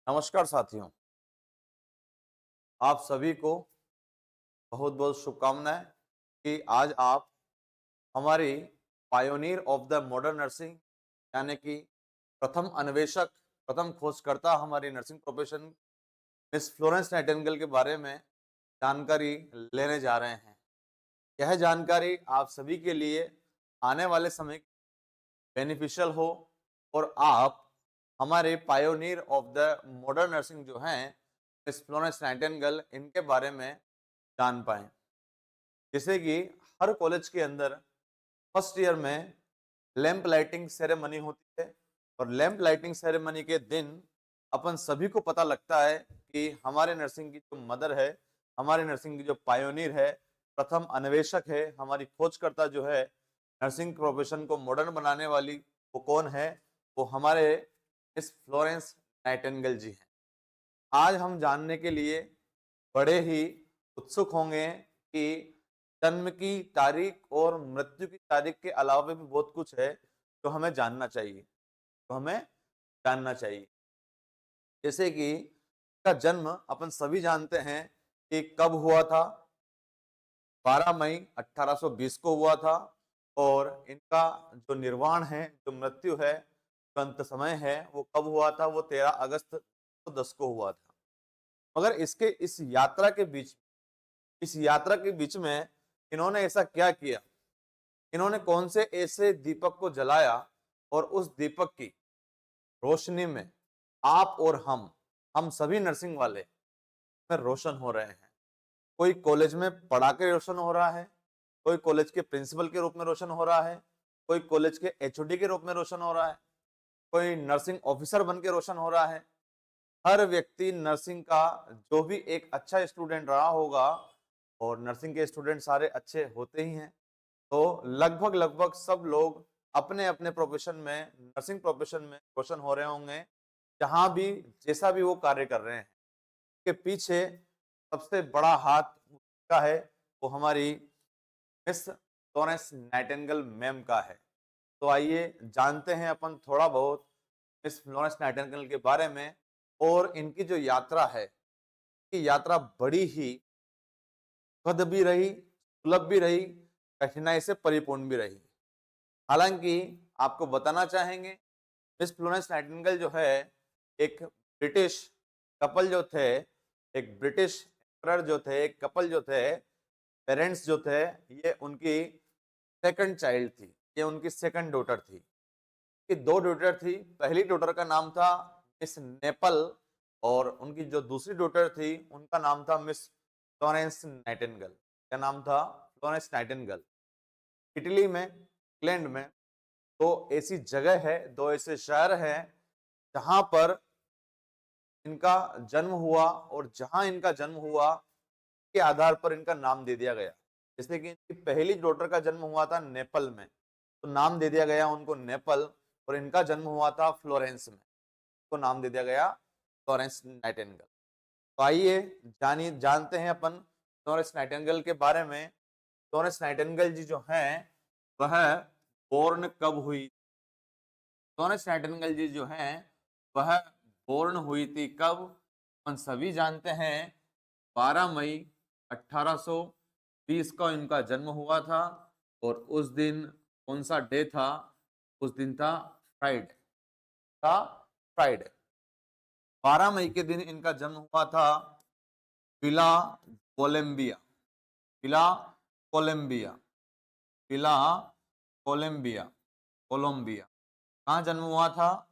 नमस्कार साथियों, आप सभी को बहुत बहुत शुभकामनाएं कि आज आप हमारी pioneer of the modern nursing यानी कि प्रथम अन्वेषक, प्रथम खोजकर्ता हमारी nursing profession miss Florence Nightingale के बारे में जानकारी लेने जा रहे हैं। यह जानकारी आप सभी के लिए आने वाले समय बेनिफिशियल हो और आप हमारे pioneer of the modern nursing जो हैं मिस फ्लोरेंस नाइटिंगेल इनके बारे में जान पाएं। जैसे कि हर कॉलेज के अंदर फर्स्ट ईयर में लैंप लाइटिंग सेरेमनी होती है और लैंप लाइटिंग सेरेमनी के दिन अपन सभी को पता लगता है कि हमारे नर्सिंग की जो मदर है, हमारे नर्सिंग की जो पायोनियर है, प्रथम अन्वेषक है, हमारी खोजकर्ता जो है नर्सिंग प्रोफेशन को मॉडर्न बनाने वाली, वो कौन है? वो हमारे मिस फ्लोरेंस नाइटिंगेल जी हैं। आज हम जानने के लिए बड़े ही उत्सुक होंगे कि जन्म की तारीख और मृत्यु की तारीख के अलावा भी बहुत कुछ है जो हमें जानना चाहिए, जैसे कि इसका जन्म अपन सभी जानते हैं कि कब हुआ था। 12 मई 1820 को हुआ था और इनका जो निर्वाण है, जो मृत्यु है, जो अंत समय है, वो कब हुआ था? वो 13 अगस्त 10 को हुआ था। मगर इसके इस यात्रा के बीच में इन्होंने ऐसा क्या किया? इन्होंने कौन से ऐसे दीपक को जलाया और उस दीपक की रोशनी में आप और हम सभी नर्सिंग वाले में रोशन हो रहे हैं। कोई कॉलेज में पढ़ा के रोशन हो रहा है, कोई कॉलेज के प्रिंसिपल के रूप में रोशन हो रहा है, कोई कॉलेज के एचओडी के रूप में रोशन हो रहा है, कोई नर्सिंग ऑफिसर बन के रोशन हो रहा है। हर व्यक्ति नर्सिंग का जो भी एक अच्छा स्टूडेंट रहा होगा, और नर्सिंग के स्टूडेंट सारे अच्छे होते ही हैं, तो लगभग लगभग सब लोग अपने अपने प्रोफेशन में, नर्सिंग प्रोफेशन में रोशन हो रहे होंगे। जहां भी जैसा भी वो कार्य कर रहे हैं, के पीछे सबसे बड़ा हाथ का है, वो हमारी मिस फ्लोरेंस नाइटिंगेल मैम का है। तो आइए जानते हैं अपन थोड़ा बहुत मिस फ्लोरेंस नाइटिंगेल के बारे में। और इनकी जो यात्रा है, ये यात्रा बड़ी ही सुखद भी रही, सुलभ भी रही, कठिनाई से परिपूर्ण भी रही। हालांकि आपको बताना चाहेंगे, मिस फ्लोरेंस नाइटिंगेल जो है एक ब्रिटिश कपल जो थे, एक ब्रिटिश एम्परर जो थे, एक कपल जो थे, पेरेंट्स जो थे, ये उनकी सेकंड चाइल्ड थी, ये उनकी सेकंड डॉटर थी। कि दो डॉटर थी, पहली डॉटर का नाम था मिस नेपल और उनकी जो दूसरी डॉटर थी उनका नाम था मिस फ्लोरेंस नाइटिंगेल। क्या नाम था? Florence Nightingale. इटली में, इंग्लैंड में दो ऐसी जगह है, दो ऐसे शहर हैं जहां पर इनका जन्म हुआ और जहां इनका जन्म हुआ के आधार पर इनका नाम दे दिया गया। जैसे कि इनकी पहली डॉटर का जन्म हुआ था नेपल में, तो नाम दे दिया गया उनको नेपल, और इनका जन्म हुआ था फ्लोरेंस में, तो नाम दे दिया गया फ्लोरेंस नाइटिंगेल। तो आइए जानते हैं अपन फ्लोरेंस नाइटिंगेल के बारे में। फ्लोरेंस नाइटिंगेल जी जो हैं वह बोर्न कब हुई? फ्लोरेंस नाइटिंगेल जी जो हैं वह बोर्न हुई थी कब? अपन सभी जानते हैं 12 मई 1820 को इनका जन्म हुआ था। और उस दिन कौन सा डे था? उस दिन था फ्राइडे, था फ्राइडे। 12 मई के दिन इनका जन्म हुआ था Villa Colombia, Villa Colombia, Villa Colombia, Colombia. कहाँ जन्म हुआ था?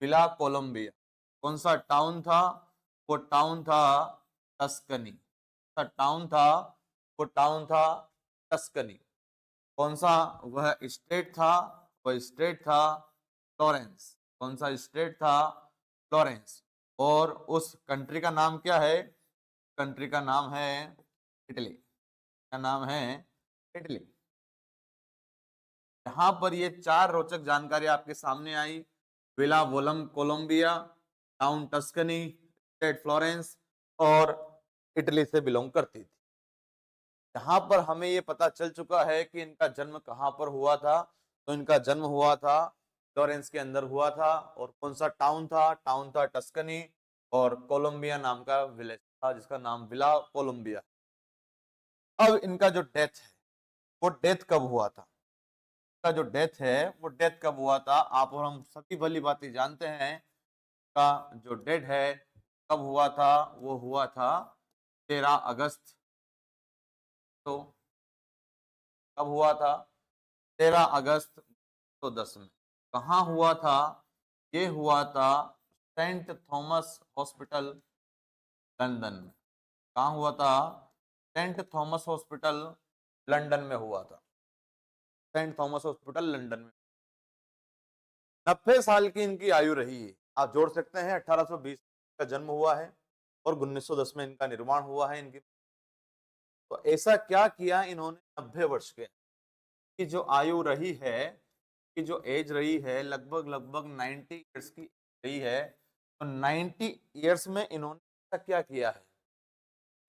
Villa Colombia. कौन सा टाउन था? वो टाउन था टस्कनी। सा टाउन था, वो टाउन था टस्कनी। कौन सा वह स्टेट था? वह स्टेट था फ्लोरेंस। कौन सा स्टेट था? फ्लोरेंस। और उस कंट्री का नाम क्या है? कंट्री का नाम है इटली। क्या नाम है? इटली। यहाँ पर ये चार रोचक जानकारी आपके सामने आई। विला वोलम Colombaia, town Tuscany, state Florence और इटली से बिलोंग करती थी। यहाँ पर हमें ये पता चल चुका है कि इनका जन्म कहाँ पर हुआ था। तो इनका जन्म हुआ था फ्लोरेंस के अंदर हुआ था। और कौन सा टाउन था? टाउन था टस्कनी। और कोलंबिया नाम का विलेज था जिसका नाम विला कोलंबिया। अब इनका जो डेथ है वो डेथ कब हुआ था, का जो डेथ है वो डेथ कब हुआ था, आप और हम सभी भली बातें जानते हैं। का जो डेथ है कब हुआ था, वो हुआ था 13 अगस्त। तो कब हुआ था, 13 अगस्त 1910 में। कहाँ हुआ था, ये हुआ था सेंट थॉमस हॉस्पिटल लंदन में। कहाँ हुआ था, सेंट थॉमस हॉस्पिटल लंदन में हुआ था। सेंट थॉमस हॉस्पिटल लंदन में। 90 साल की इनकी आयु रही है। आप जोड़ सकते हैं 1820 का जन्म हुआ है और 1910 में इनका निर्माण हुआ है इनकी। तो ऐसा क्या किया इन्होंने 90 वर्ष के, की जो आयु रही है, की जो एज रही है लगभग लगभग 90 ईयर्स की रही है। तो 90 ईयर्स में इन्होंने ऐसा क्या किया है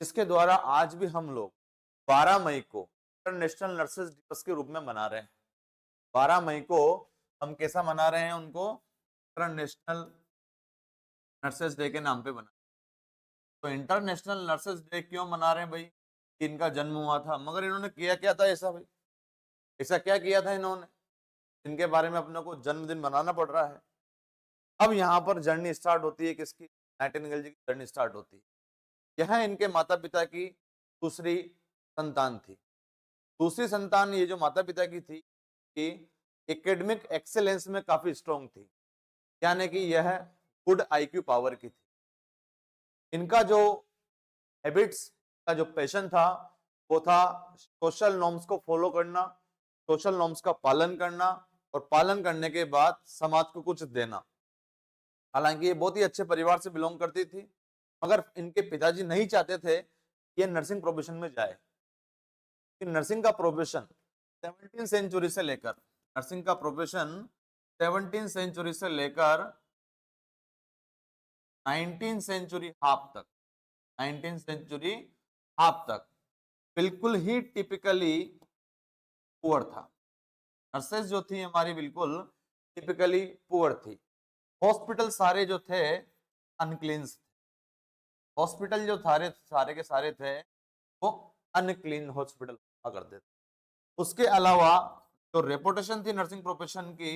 जिसके द्वारा आज भी हम लोग 12 मई को इंटरनेशनल नर्सेज दिवस के रूप में मना रहे हैं। 12 मई को हम कैसा मना रहे हैं उनको, इंटरनेशनल नर्सेज डे के नाम पे बना। तो इंटरनेशनल नर्सेज डे क्यों मना रहे हैं भाई, इनका जन्म हुआ था, मगर इन्होंने किया क्या था ऐसा भाई, ऐसा क्या किया था इन्होंने इनके बारे में अपने को जन्मदिन मनाना पड़ रहा है। अब यहाँ पर जर्नी स्टार्ट होती है किसकी, नाइटिंगेल जी की जर्नी स्टार्ट होती है। यह इनके माता पिता की दूसरी संतान थी। दूसरी संतान ये जो माता पिता की थी कि एकेडमिक एक्सेलेंस में काफी स्ट्रॉन्ग थी, यानी कि यह गुड आईक्यू पावर की थी। इनका जो हैबिट्स का जो पैशन था वो था सोशल नॉर्म्स को फॉलो करना, सोशल नॉर्म्स का पालन करना और पालन करने के बाद समाज को कुछ देना। हालांकि ये बहुत ही अच्छे परिवार से बिलोंग करती थी, मगर इनके पिताजी नहीं चाहते थे ये नर्सिंग प्रोफेशन में जाए। कि नर्सिंग का प्रोफेशन 17वीं सेंचुरी से लेकर, नर्सिंग का प्रोफेशन 17वीं सेंचुरी से लेकर 19 सेंचुरी हाफ तक, 19 सेंचुरी हाफ तक बिल्कुल ही टिपिकली पुअर था। नर्सेस जो थी हमारी बिल्कुल टिपिकली पुअर थी। हॉस्पिटल सारे जो थे अनक्लीन, हॉस्पिटल जो सारे के सारे थे वो अनक्लीन हॉस्पिटल हुआ करते थे। उसके अलावा जो रेपुटेशन थी नर्सिंग प्रोफेशन की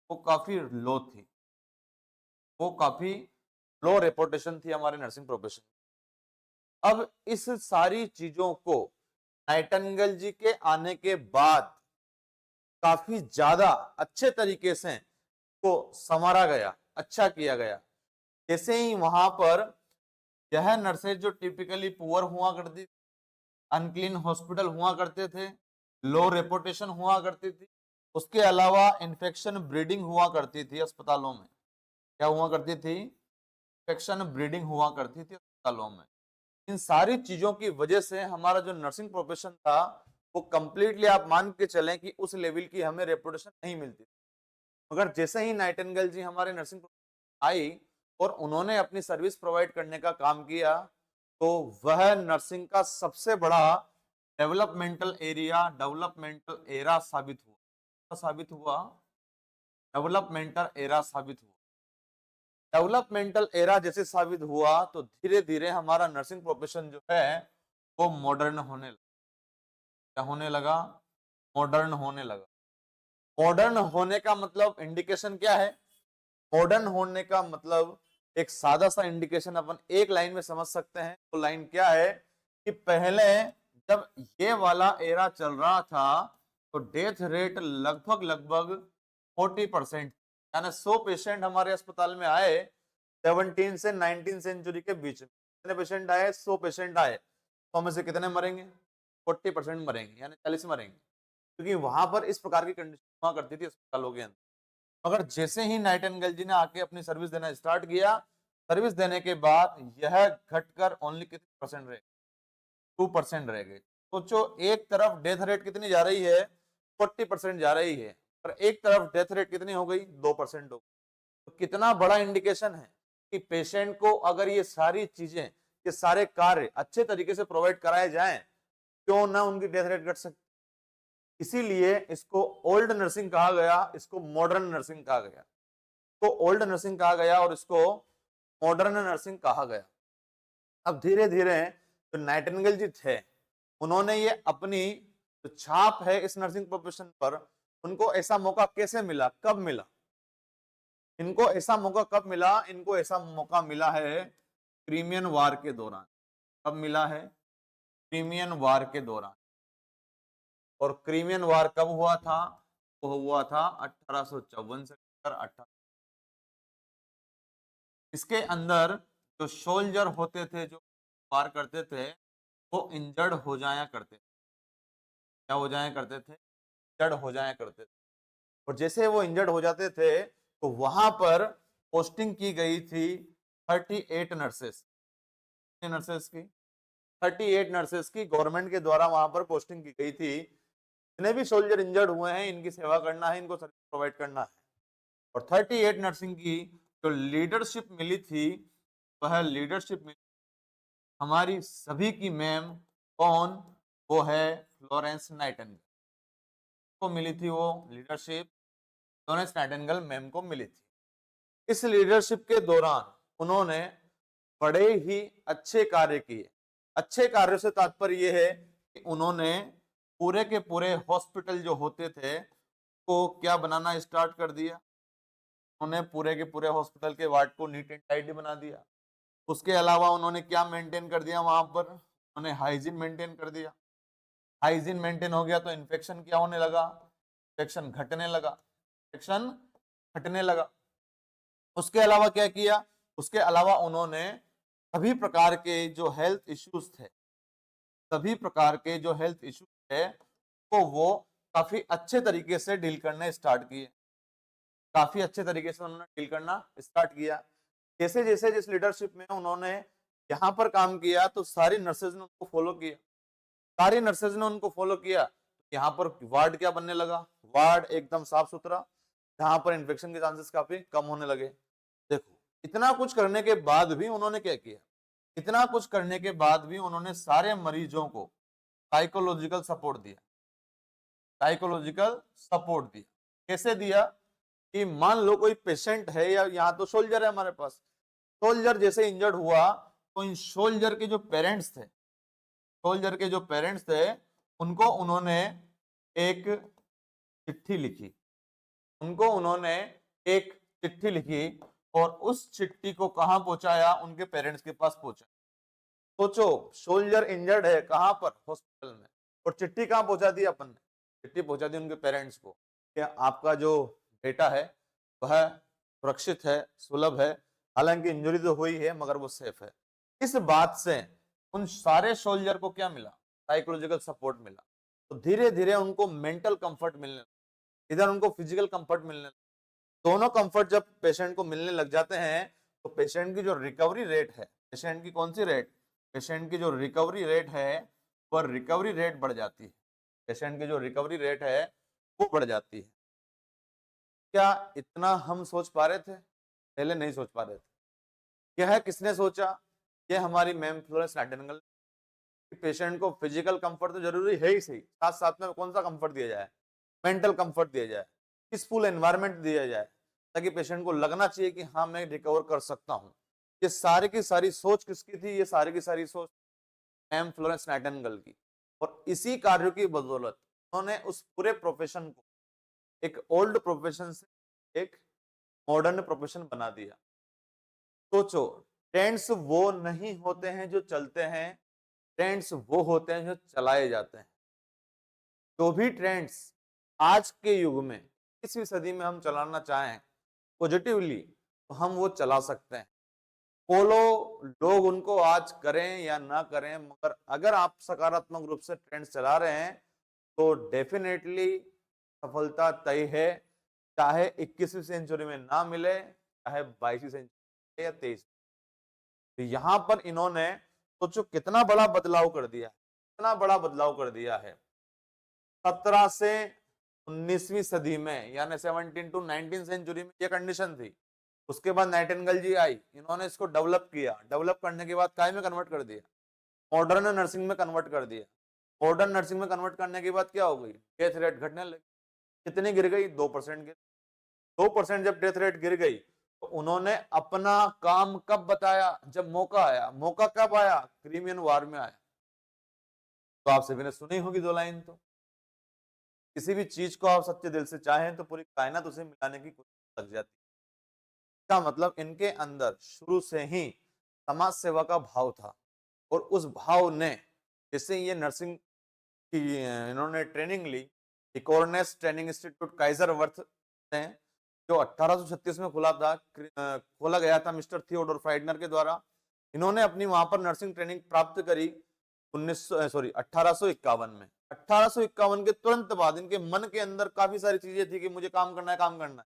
वो काफी लो थी, वो काफी लो रेपुटेशन थी हमारे नर्सिंग प्रोफेशन। अब इस सारी चीजों को नाइटिंगेल जी के आने के बाद काफी ज्यादा अच्छे तरीके से को संवारा गया, अच्छा किया गया। जैसे ही वहां पर यह नर्सेज जो टिपिकली पुअर हुआ करती, अनक्लीन हॉस्पिटल हुआ करते थे, लो रेपुटेशन हुआ करती थी, उसके अलावा इन्फेक्शन ब्रीडिंग हुआ करती थी अस्पतालों में। क्या हुआ करती थी, इन्फेक्शन ब्रीडिंग हुआ करती थी अस्पतालों में। इन सारी चीजों की वजह से हमारा जो नर्सिंग प्रोफेशन था वो कंप्लीटली आप मान के चलें कि उस लेवल की हमें रेपुटेशन नहीं मिलती। मगर जैसे ही नाइटिंगेल जी हमारे नर्सिंग आई और उन्होंने अपनी सर्विस प्रोवाइड करने का काम किया, तो वह नर्सिंग का सबसे बड़ा डेवलपमेंटल एरिया, डेवलपमेंटल एरा साबित हुआ, डेवलपमेंटल एरा साबित हुआ। डेवलपमेंटल एरा जैसे साबित हुआ तो धीरे धीरे हमारा नर्सिंग प्रोफेशन जो है वो मॉडर्न होने लगा। क्या होने लगा, मॉडर्न होने लगा। मॉडर्न होने का मतलब इंडिकेशन क्या है, मॉडर्न होने का मतलब एक सादा सा इंडिकेशन अपन एक लाइन में समझ सकते हैं। वो लाइन क्या है कि पहले जब ये वाला एरा चल रहा था तो डेथ रेट लगभग लगभग 40%, यानी 100 पेशेंट हमारे अस्पताल में आए 17 से 19 सेंचुरी के बीच में, कितने पेशेंट आए, 100 पेशेंट आए, 100 में से कितने मरेंगे, 40% मरेंगे, यानी 40 मरेंगे, क्योंकि वहां पर इस प्रकार की कंडीशन हुआ करती थी अस्पतालों के अंदर। मगर जैसे ही नाइटिंगेल जी ने आके अपनी सर्विस देना स्टार्ट किया, सर्विस देने के बाद यह घटकर ओनली कितने परसेंट रहे, 2% रह गए। सोचो एक तरफ डेथ रेट कितनी जा रही है, 40% जा रही है, और एक तरफ डेथ रेट कितनी हो गई, 2% हो गई। तो कितना बड़ा इंडिकेशन है कि पेशेंट को अगर ये सारी चीजें, ये सारे कार्य अच्छे तरीके से प्रोवाइड कराए जाएं, क्यों ना उनकी डेथ रेट घट सकती। इसीलिए इसको ओल्ड नर्सिंग कहा गया, इसको मॉडर्न नर्सिंग कहा गया। तो ओल्ड नर्सिंग कहा गया और इसको मॉडर्न नर्सिंग कहा गया। अब धीरे धीरे जो नाइटिंगेल जी थे, उन्होंने ये अपनी जो छाप है इस नर्सिंग प्रोफेशन पर, उनको ऐसा मौका कैसे मिला, कब मिला, इनको ऐसा मौका कब मिला? इनको ऐसा मौका मिला है क्रीमियन वार के दौरान। कब मिला है? क्रीमियन वार के दौरान। और क्रीमियन वार कब हुआ था? वो हुआ था 1854 से लेकर 18। इसके अंदर जो सोल्जर होते थे, जो वार करते थे, वो इंजर्ड हो जाया करते थे। क्या हो जाया करते थे? इंजर्ड हो जाया करते थे। और जैसे वो इंजर्ड हो जाते थे तो वहां पर पोस्टिंग की गई थी 38 नर्सेस। नर्सेस की 38 नर्सेस की गवर्नमेंट के द्वारा वहां पर पोस्टिंग की गई थी। जितने भी सोल्जर इंजर्ड हुए हैं, इनकी सेवा करना है, इनको सर्विस प्रोवाइड करना है। और 38 नर्सिंग की जो लीडरशिप मिली थी, वह लीडरशिप मिली हमारी सभी की मैम। कौन? वो है फ्लोरेंस नाइटिंगेल को मिली थी वो लीडरशिप। फ्लोरेंस नाइटिंगेल मैम को मिली थी। इस लीडरशिप के दौरान उन्होंने बड़े ही अच्छे कार्य किए। अच्छे कार्यों से तात्पर्य यह है कि उन्होंने पूरे के पूरे हॉस्पिटल जो होते थे को क्या बनाना स्टार्ट कर दिया। उन्होंने पूरे के पूरे हॉस्पिटल के वार्ड को नीट एंड टाइडी बना दिया। उसके अलावा उन्होंने क्या मेंटेन कर दिया वहां पर? उन्होंने हाइजीन मेंटेन कर दिया। हाइजीन मेंटेन हो गया तो इन्फेक्शन क्या होने लगा? इन्फेक्शन घटने लगा। इन्फेक्शन घटने लगा। उसके अलावा क्या किया? उसके अलावा उन्होंने सभी प्रकार के जो हेल्थ इश्यूज थे, सभी प्रकार के जो हेल्थ इश्यूज थे, तो वो काफी अच्छे तरीके से डील करने स्टार्ट किए। काफी अच्छे तरीके से उन्होंने डील करना स्टार्ट किया। जैसे जैसे जिस लीडरशिप में उन्होंने यहाँ पर काम किया तो सारी नर्सेज ने उनको फॉलो किया। सारी नर्सेज ने उनको फॉलो किया। यहाँ पर वार्ड क्या बनने लगा? वार्ड एकदम साफ सुथरा, जहां पर इन्फेक्शन के चांसेस काफी कम होने लगे। देखो, इतना कुछ करने के बाद भी उन्होंने क्या किया? इतना कुछ करने के बाद भी उन्होंने सारे मरीजों को साइकोलॉजिकल सपोर्ट दिया। साइकोलॉजिकल सपोर्ट दिया। कैसे दिया? कि मान लो कोई पेशेंट है, या यहाँ तो सोल्जर है हमारे पास, सोल्जर जैसे इंजर्ड हुआ तो इन सोल्जर के जो पेरेंट्स थे, सोल्जर के जो पेरेंट्स थे, उनको उन्होंने एक चिट्ठी लिखी। उनको उन्होंने एक चिट्ठी लिखी और उस चिट्ठी को कहां पहुंचाया? उनके पेरेंट्स के पास पहुंचा। सोचो, सोल्जर इंजर्ड है कहां पर? हॉस्पिटल में। और चिट्ठी कहां पहुंचा दी अपन ने? चिट्ठी पहुंचा दी उनके पेरेंट्स को कि आपका जो बेटा है वह सुरक्षित है, सुलभ है, हालांकि इंजरी तो हुई है मगर वो सेफ है। इस बात से उन सारे सोल्जर को क्या मिला? साइकोलॉजिकल सपोर्ट मिला। तो धीरे धीरे उनको मेंटल कंफर्ट मिलने लगा, इधर उनको फिजिकल कंफर्ट मिलने लगा। दोनों कंफर्ट जब पेशेंट को मिलने लग जाते हैं तो पेशेंट की जो रिकवरी रेट है, पेशेंट की कौन सी रेट? पेशेंट की जो रिकवरी रेट है वह रिकवरी रेट बढ़ जाती है। पेशेंट की जो रिकवरी रेट है वो बढ़ जाती है। क्या इतना हम सोच पा रहे थे? पहले नहीं सोच पा रहे थे। यह किसने सोचा? यह हमारी मैम फ्लोरेंस नाइटिंगेल। पेशेंट को फिजिकल कंफर्ट तो जरूरी है ही सही, साथ साथ में कौन सा कंफर्ट दिया जाए? मेंटल कंफर्ट दिया जाए, पीसफुल एनवायरनमेंट दिया जाए, ताकि पेशेंट को लगना चाहिए कि हाँ मैं रिकवर कर सकता हूँ। ये सारी की सारी सोच किसकी थी? ये सारी की सारी सोच मैम फ्लोरेंस नाइटिंगेल की। और इसी कार्यों की बदौलत उन्होंने उस पूरे प्रोफेशन को एक ओल्ड प्रोफेशन से एक मॉडर्न प्रोफेशन बना दिया। सोचो, ट्रेंड्स वो नहीं होते हैं जो चलते हैं, ट्रेंड्स वो होते हैं जो चलाए जाते हैं। जो भी ट्रेंड्स आज के युग में, इस सदी में हम चलाना चाहें पॉजिटिवली, तो हम वो चला सकते हैं। फॉलो लोग उनको आज करें या ना करें, मगर अगर आप सकारात्मक रूप से ट्रेंड्स चला रहे हैं तो डेफिनेटली सफलता तय है। चाहे 21वीं सेंचुरी में ना मिले, चाहे 22वीं सेंचुरी या 23। तो यहां पर इन्होंने सोचो कितना बड़ा बदलाव कर दिया, कितना बड़ा बदलाव कर दिया है। 17 से 19वीं सदी में, यानी 17 टू 19 सेंचुरी में ये कंडीशन थी। उसके बाद नाइटिंगेल जी आई, इन्होंने इसको डेवलप किया। डेवलप करने के बाद काय में कन्वर्ट कर दिया? मॉडर्न नर्सिंग में कन्वर्ट कर दिया। मॉडर्न नर्सिंग में कन्वर्ट करने के बाद क्या हो गई? डेथ रेट घटने लगी। कितनी गिर गई? 2% गिर। 2% जब डेथ रेट गिर गई तो उन्होंने अपना काम कब बताया? जब मौका आया। मौका कब आया? क्रीमियन वार में आया। तो आप सभी ने सुनी होगी 2 लाइन तो। किसी भी चीज को आप सच्चे दिल से चाहें तो पूरी कायनात उसे मिलाने की कोशिश लग जाती है। इसका मतलब इनके अंदर शुरू से ही समाज सेवा का भाव था, और उस भाव ने, जैसे ये नर्सिंग की इन्होंने ट्रेनिंग ली, इकोरनेस ट्रेनिंग इंस्टीट्यूट काइजरवर्थ में, जो 1836 में खुला था, खोला गया था मिस्टर थियोडोर फ्राइडनर के द्वारा। इन्होंने अपनी वहां पर नर्सिंग ट्रेनिंग प्राप्त करी 1851 में। 1851 के तुरंत बाद इनके मन के अंदर काफी सारी चीजें थी कि मुझे काम करना है, काम करना है।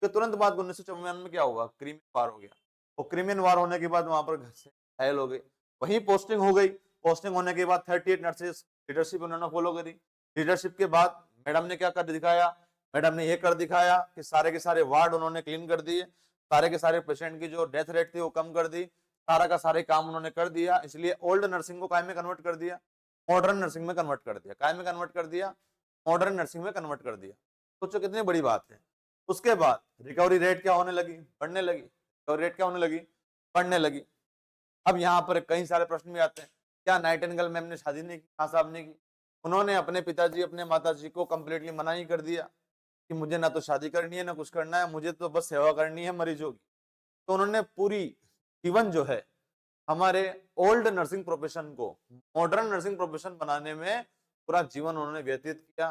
तो तुरंत बाद 1954 में क्या हुआ? क्रीमियन वार हो गया। और क्रीमियन वार होने के बाद वहां पर घर से घायल हो गए, वहीं पोस्टिंग हो गई। पोस्टिंग होने के बाद 38 नर्सेस लीडरशिप उन्होंने फॉलो करी। लीडरशिप के बाद मैडम ने क्या कर दिखाया? मैडम ने ये कर दिखाया कि सारे के सारे वार्ड उन्होंने क्लीन कर दिए, सारे के सारे पेशेंट की जो डेथ रेट थी वो कम कर दी, सारा का सारे काम उन्होंने कर दिया। इसलिए ओल्ड नर्सिंग को काय में कन्वर्ट कर दिया? मॉडर्न नर्सिंग में कन्वर्ट कर दिया। काय में कन्वर्ट कर दिया? मॉडर्न नर्सिंग में कन्वर्ट कर दिया। सोचो कितनी बड़ी बात है। उसके बाद रिकवरी रेट क्या होने लगी? बढ़ने लगी। रिकवरी रेट क्या होने लगी? बढ़ने लगी। अब यहाँ पर कई सारे प्रश्न भी आते हैं। क्या नाइटिंगेल मैम ने शादी नहीं की? हाँ साहब ने की। उन्होंने अपने पिताजी, अपने माताजी को कंप्लीटली मना ही कर दिया कि मुझे ना तो शादी करनी है, ना कुछ करना है, मुझे तो बस सेवा करनी है मरीजों की। तो उन्होंने पूरी जीवन जो है हमारे ओल्ड नर्सिंग प्रोफेशन को मॉडर्न नर्सिंग प्रोफेशन बनाने में पूरा जीवन उन्होंने व्यतीत किया।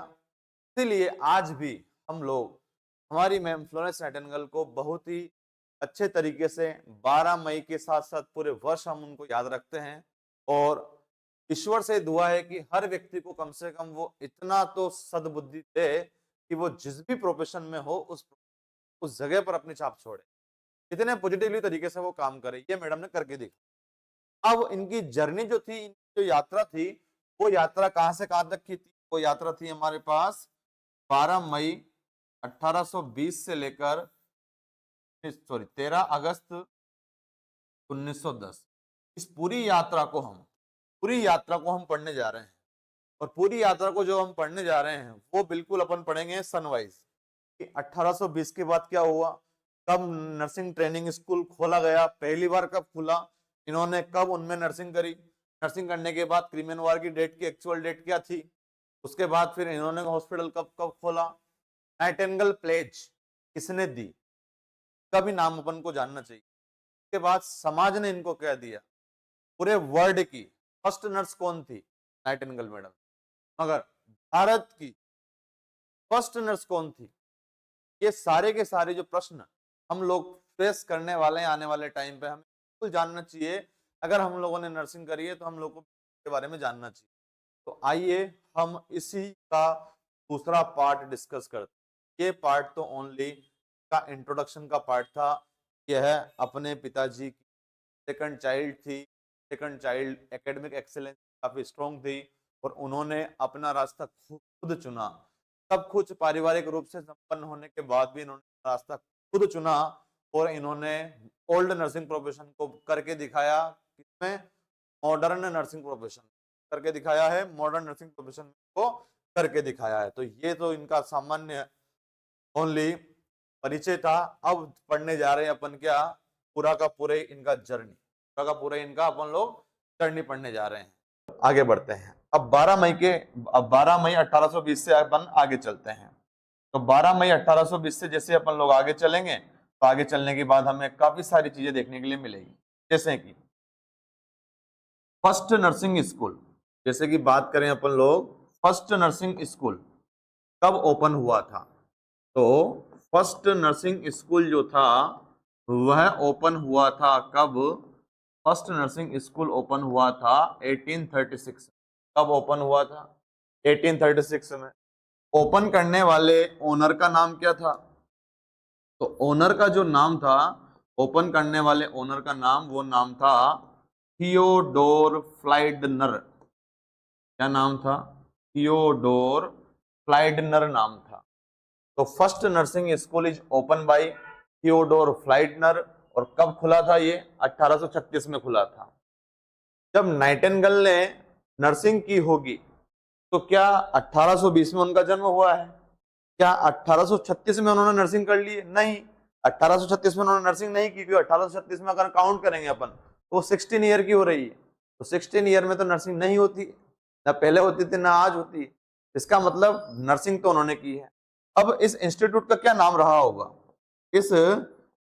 इसीलिए आज भी हम लोग हमारी मैम फ्लोरेंस नाइटिंगेल को बहुत ही अच्छे तरीके से 12 मई के साथ साथ पूरे वर्ष हम उनको याद रखते हैं। और ईश्वर से दुआ है कि हर व्यक्ति को कम से कम वो इतना तो सद्बुद्धि दे कि वो जिस भी प्रोफेशन में हो उस जगह पर अपनी छाप छोड़े, इतने पॉजिटिवली तरीके से वो काम करे। ये मैडम ने करके दिखा। अब इनकी जर्नी जो थी, जो यात्रा थी, वो यात्रा कहां से कहां तक की थी? वो यात्रा थी हमारे पास 12 मई 1820 से लेकर 13 अगस्त 1910। इस पूरी यात्रा को हम पढ़ने जा रहे हैं। और पूरी यात्रा को जो हम पढ़ने जा रहे हैं वो बिल्कुल अपन पढ़ेंगे सनवाइज कि 1820 के बाद क्या हुआ, कब नर्सिंग ट्रेनिंग स्कूल खोला गया, पहली बार कब खुला, इन्होंने कब उनमें नर्सिंग करी, नर्सिंग करने के बाद क्रीमियन वार की डेट की एक्चुअल डेट क्या थी, उसके बाद फिर इन्होंने हॉस्पिटल कब कब खोला, नाइटिंगेल प्लेज किसने दी, का भी नाम अपन को जानना चाहिए। उसके बाद समाज ने इनको क्या दिया, पूरे वर्ल्ड की फर्स्ट नर्स कौन थी? Nightingale madam. मगर भारत की फर्स्ट नर्स कौन थी? ये सारे के सारे जो प्रश्न हम लोग फेस करने वाले हैं आने वाले टाइम पे, हमें बिल्कुल जानना चाहिए। अगर हम लोगों ने नर्सिंग करी है तो हम लोग को के बारे में जानना चाहिए। तो आइए हम इसी का दूसरा पार्ट डिस्कस करते हैं। ये पार्ट तो ओनली का इंट्रोडक्शन का पार्ट था। यह अपने पिताजी की सेकंड चाइल्ड थी। सेकंड चाइल्ड एकेडमिक एक्सेलेंस काफी स्ट्रॉन्ग थी और उन्होंने अपना रास्ता खुद चुना। सब कुछ पारिवारिक रूप से संपन्न होने के बाद भी इन्होंने रास्ता खुद चुना और इन्होंने ओल्ड नर्सिंग प्रोफेशन को करके दिखाया। किसमें? मॉडर्न नर्सिंग प्रोफेशन करके दिखाया है। मॉडर्न नर्सिंग प्रोफेशन को करके दिखाया है। तो ये तो इनका सामान्य ओनली परिचय था। अब पढ़ने जा रहे हैं अपन क्या, पूरा का पूरे इनका जर्नी, पूरा का पूरा इनका अपन लोग जर्नी पढ़ने जा रहे हैं। आगे बढ़ते हैं। अब 12 मई 1820 से अपन आगे चलते हैं। तो 12 मई 1820 से जैसे अपन लोग आगे चलेंगे तो आगे चलने के बाद हमें काफी सारी चीजें देखने के लिए मिलेगी। जैसे कि फर्स्ट नर्सिंग स्कूल, जैसे कि बात करें अपन लोग फर्स्ट नर्सिंग स्कूल कब ओपन हुआ था, तो फर्स्ट नर्सिंग स्कूल जो था वह ओपन हुआ था कब? फर्स्ट नर्सिंग स्कूल ओपन हुआ था 1836। कब ओपन हुआ था? 1836 में। ओपन करने वाले ओनर का नाम क्या था? तो ओनर का जो नाम था, ओपन करने वाले ओनर का नाम, वो नाम था थियोडोर फ्लाइडनर। क्या नाम था? थियोडोर फ्लाइडनर नाम था। तो first nursing school is open by Theodor Fliedner. और कब खुला था ये? 1836 में खुला था। जब नाइटिंगेल ने नर्सिंग की होगी तो क्या 1820 में उनका जन्म हुआ है? क्या 1836 में उन्होंने नर्सिंग कर ली है? नहीं, 1836 में उन्होंने नर्सिंग नहीं की, क्योंकि 1836 में अगर काउंट करेंगे अपन तो वो 16 ईयर की हो रही है, तो 16 ईयर में तो नर्सिंग नहीं होती, ना पहले होती थी ना आज होती है। इसका मतलब नर्सिंग तो उन्होंने की है। अब इस इंस्टीट्यूट का क्या नाम रहा होगा, इस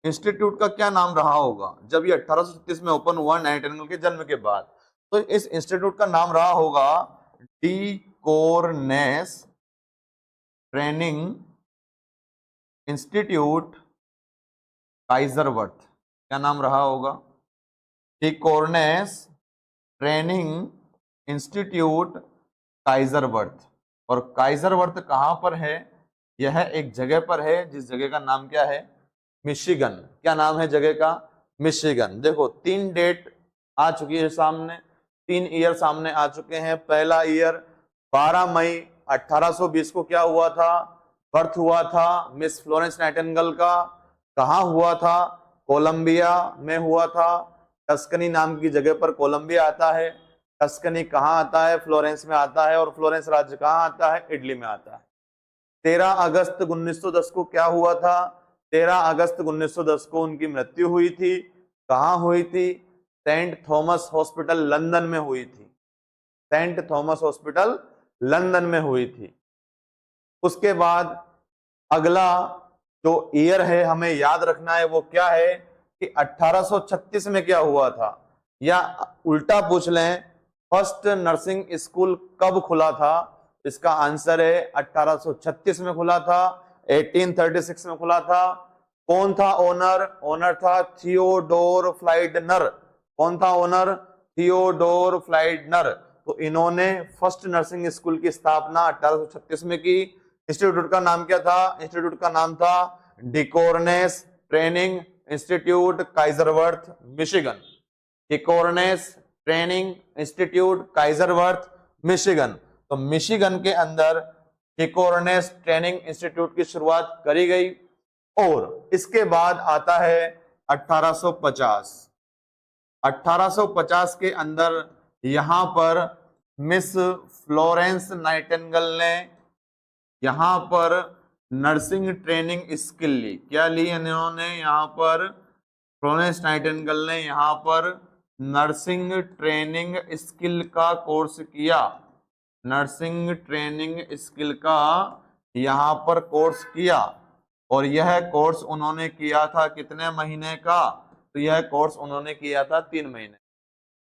इंस्टीट्यूट का क्या नाम रहा होगा जब ये 1836 में ओपन हुआ नाइटिंगेल के जन्म के बाद? तो इस इंस्टीट्यूट का नाम रहा होगा deaconess training institute Kaiserswerth. क्या नाम रहा होगा? Deaconess training institute Kaiserswerth. और काइजरवर्थ कहां पर है? यह एक जगह पर है जिस जगह का नाम क्या है? मिशिगन। क्या नाम है जगह का? मिशिगन। देखो 3 डेट आ चुकी है सामने, 3 ईयर सामने आ चुके हैं। पहला ईयर 12 मई 1820 को क्या हुआ था? बर्थ हुआ था मिस फ्लोरेंस नाइटिंगेल का। कहाँ हुआ था? कोलंबिया में हुआ था। टस्कनी नाम की जगह पर कोलंबिया आता है। टस्कनी कहाँ आता है? फ्लोरेंस में आता है। और फ्लोरेंस राज्य कहाँ आता है? इटली में आता है। 13 अगस्त 1910 को क्या हुआ था? 13 अगस्त 1910 को उनकी मृत्यु हुई थी। कहाँ हुई थी? सेंट थॉमस हॉस्पिटल लंदन में हुई थी। सेंट थॉमस हॉस्पिटल लंदन में हुई थी। उसके बाद अगला जो ईयर है हमें याद रखना है वो क्या है कि 1836 में क्या हुआ था, या उल्टा पूछ लें फर्स्ट नर्सिंग स्कूल कब खुला था? इसका आंसर है 1836 में खुला था, 1836 में खुला था। कौन था ओनर? ओनर था थियोडोर फ्लाइडनर। कौन था ओनर? थियोडोर फ्लाइडनर। तो इन्होंने फर्स्ट नर्सिंग स्कूल की स्थापना 1836 में की। इंस्टीट्यूट का नाम क्या था? इंस्टीट्यूट का नाम था deaconess training institute Kaiserswerth Michigan. Deaconess training institute Kaiserswerth Michigan. तो मिशिगन के अंदर डिकोर्नेस ट्रेनिंग इंस्टीट्यूट की शुरुआत करी गई। और इसके बाद आता है 1850। 1850 के अंदर यहां पर मिस फ्लोरेंस नाइटिंगेल ने यहां पर नर्सिंग ट्रेनिंग स्किल ली। क्या ली इन्होंने? यहां पर फ्लोरेंस नाइटिंगेल ने यहां पर नर्सिंग ट्रेनिंग स्किल का कोर्स किया। नर्सिंग ट्रेनिंग स्किल का यहां पर कोर्स किया। और यह कोर्स उन्होंने किया था कितने महीने का? तो यह कोर्स उन्होंने किया था 3 महीने।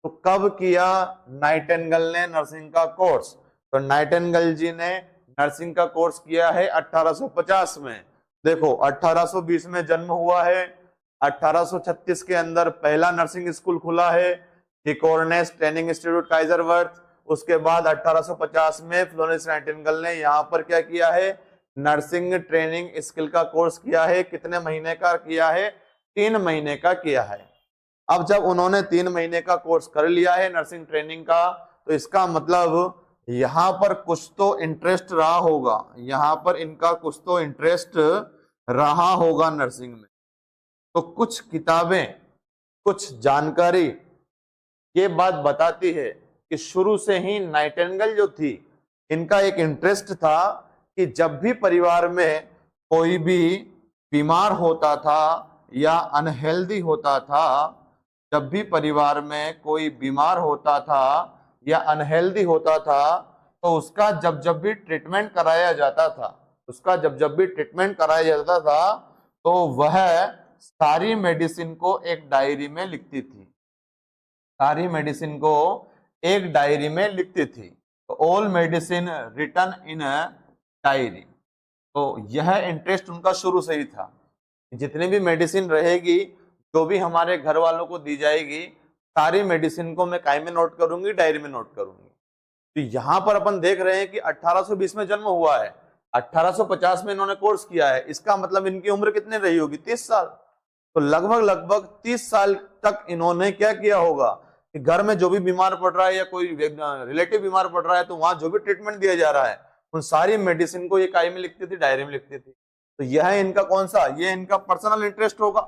तो कब किया नाइटिंगेल ने नर्सिंग का कोर्स? तो नाइटिंगेल जी ने नर्सिंग का कोर्स किया है 1850 में। देखो 1820 में जन्म हुआ है, 1836 के अंदर पहला नर्सिंग स्कूल खुला है डिकोर्नेस ट्रेनिंग इंस्टीट्यूट काइजरवर्थ। उसके बाद 1850 में फ्लोरेंस नाइटिंगेल ने यहाँ पर क्या किया है? नर्सिंग ट्रेनिंग स्किल का कोर्स किया है। कितने महीने का किया है? 3 महीने का किया है। अब जब उन्होंने 3 महीने का कोर्स कर लिया है नर्सिंग ट्रेनिंग का, तो इसका मतलब यहां पर कुछ तो इंटरेस्ट रहा होगा, यहां पर इनका कुछ तो इंटरेस्ट रहा होगा नर्सिंग में। तो कुछ किताबें, कुछ जानकारी ये बात बताती है कि शुरू से ही नाइटिंगेल जो थी इनका एक इंटरेस्ट था कि जब भी परिवार में कोई भी बीमार होता था या अनहेल्दी होता था, जब भी परिवार में कोई बीमार होता था या अनहेल्दी होता था, तो उसका जब भी ट्रीटमेंट कराया जाता था, उसका जब भी ट्रीटमेंट कराया जाता था, तो वह सारी मेडिसिन को एक डायरी में लिखती थी। सारी मेडिसिन को एक डायरी में लिखती थी। तो all medicine written in a diary. तो यह इंटरेस्ट उनका शुरू से ही था। जितनी भी मेडिसिन रहेगी, जो भी हमारे घर वालों को दी जाएगी, सारी मेडिसिन को मैं काय में नोट करूंगी? डायरी में नोट करूंगी। तो यहां पर अपन देख रहे हैं कि 1820 में जन्म हुआ है, 1850 में इन्होंने कोर्स किया है। इसका मतलब इनकी उम्र कितनी रही होगी? 30 साल। तो लगभग 30 साल तक इन्होंने क्या किया होगा कि घर में जो भी बीमार पड़ रहा है या कोई रिलेटिव बीमार पड़ रहा है, तो वहां जो भी ट्रीटमेंट दिया जा रहा है उन सारी मेडिसिन को ये काय में लिखती थी? डायरी में लिखती थी। तो यह इनका कौन सा? ये इनका पर्सनल इंटरेस्ट होगा।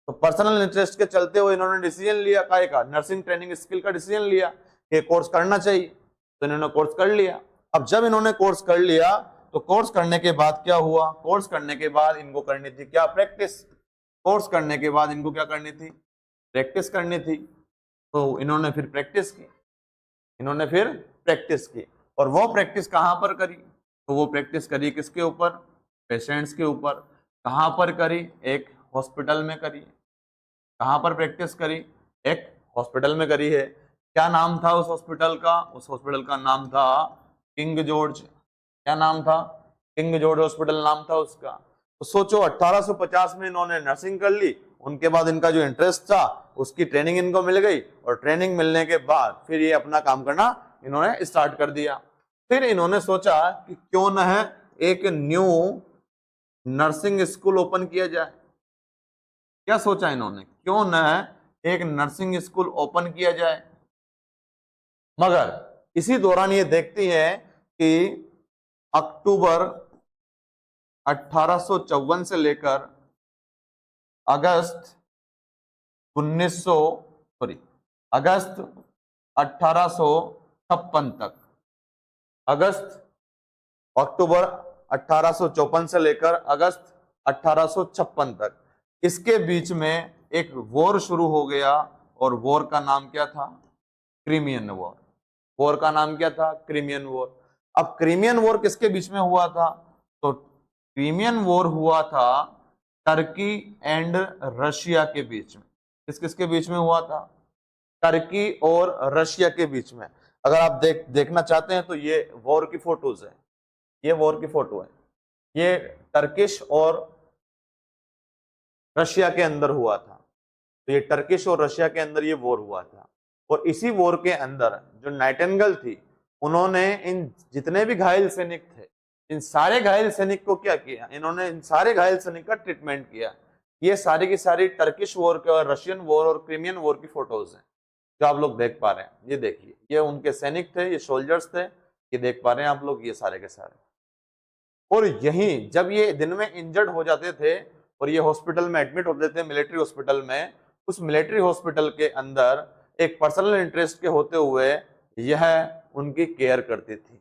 तो पर्सनल इंटरेस्ट के चलते हुए इन्होंने डिसीजन लिया काय का? नर्सिंग ट्रेनिंग स्किल का डिसीजन लिया कि कोर्स करना चाहिए। तो इन्होंने कोर्स कर लिया। अब जब इन्होंने कोर्स कर लिया, तो कोर्स करने के बाद क्या हुआ? कोर्स करने के बाद इनको करनी थी क्या? प्रैक्टिस। कोर्स करने के बाद इनको क्या करनी थी, प्रैक्टिस करनी थी। तो इन्होंने फिर प्रैक्टिस की और वो प्रैक्टिस कहाँ पर करी, तो वो प्रैक्टिस करी किसके ऊपर, पेशेंट्स के ऊपर। कहाँ पर करी, एक हॉस्पिटल में करी। कहाँ पर प्रैक्टिस करी, एक हॉस्पिटल में करी है। क्या नाम था उस हॉस्पिटल का, उस हॉस्पिटल का नाम था किंग जॉर्ज। क्या नाम था, किंग जॉर्ज हॉस्पिटल नाम था उसका। तो सोचो 1850 में इन्होंने नर्सिंग कर ली, उनके बाद इनका जो इंटरेस्ट था उसकी ट्रेनिंग इनको मिल गई और ट्रेनिंग मिलने के बाद फिर ये अपना काम करना इन्होंने स्टार्ट कर दिया। फिर इन्होंने सोचा कि क्यों न है एक न्यू नर्सिंग स्कूल ओपन किया जाए। क्या सोचा इन्होंने, क्यों न एक नर्सिंग स्कूल ओपन किया जाए। मगर इसी दौरान ये देखती है कि अक्टूबर 1854 से लेकर अगस्त 1856 तक, अक्टूबर 1854 से लेकर अगस्त 1856 तक, इसके बीच में एक वॉर शुरू हो गया और वॉर का नाम क्या था, क्रीमियन वॉर। वॉर का नाम क्या था, क्रीमियन वॉर। अब क्रीमियन वॉर किसके बीच में हुआ था, तो क्रीमियन वॉर हुआ था टर्की एंड रशिया के बीच में। किसके बीच में हुआ था, टर्की और रशिया के बीच में। अगर आप देखना चाहते हैं तो ये वॉर की फोटोज है, ये वॉर की फोटो है। ये टर्किश और रशिया के अंदर हुआ था। तो ये टर्किश और रशिया के अंदर ये वॉर हुआ था। और इसी वॉर के अंदर जो नाइटिंगेल थी, उन्होंने इन जितने भी घायल सैनिक थे, इन सारे घायल सैनिक को क्या किया, इन्होंने इन सारे घायल सैनिक का ट्रीटमेंट किया। ये सारी की सारी टर्किश वॉर के और रशियन वॉर और क्रीमियन वॉर की फोटोज हैं जो आप लोग देख पा रहे हैं। ये देखिए, ये उनके सैनिक थे, ये सोल्जर्स थे, ये देख पा रहे हैं आप लोग, ये सारे के सारे। और यही जब ये दिन में इंजर्ड हो जाते थे और ये हॉस्पिटल में एडमिट होते थे, मिलिट्री हॉस्पिटल में, उस मिलिट्री हॉस्पिटल के अंदर एक पर्सनल इंटरेस्ट के होते हुए यह उनकी केयर करती थी।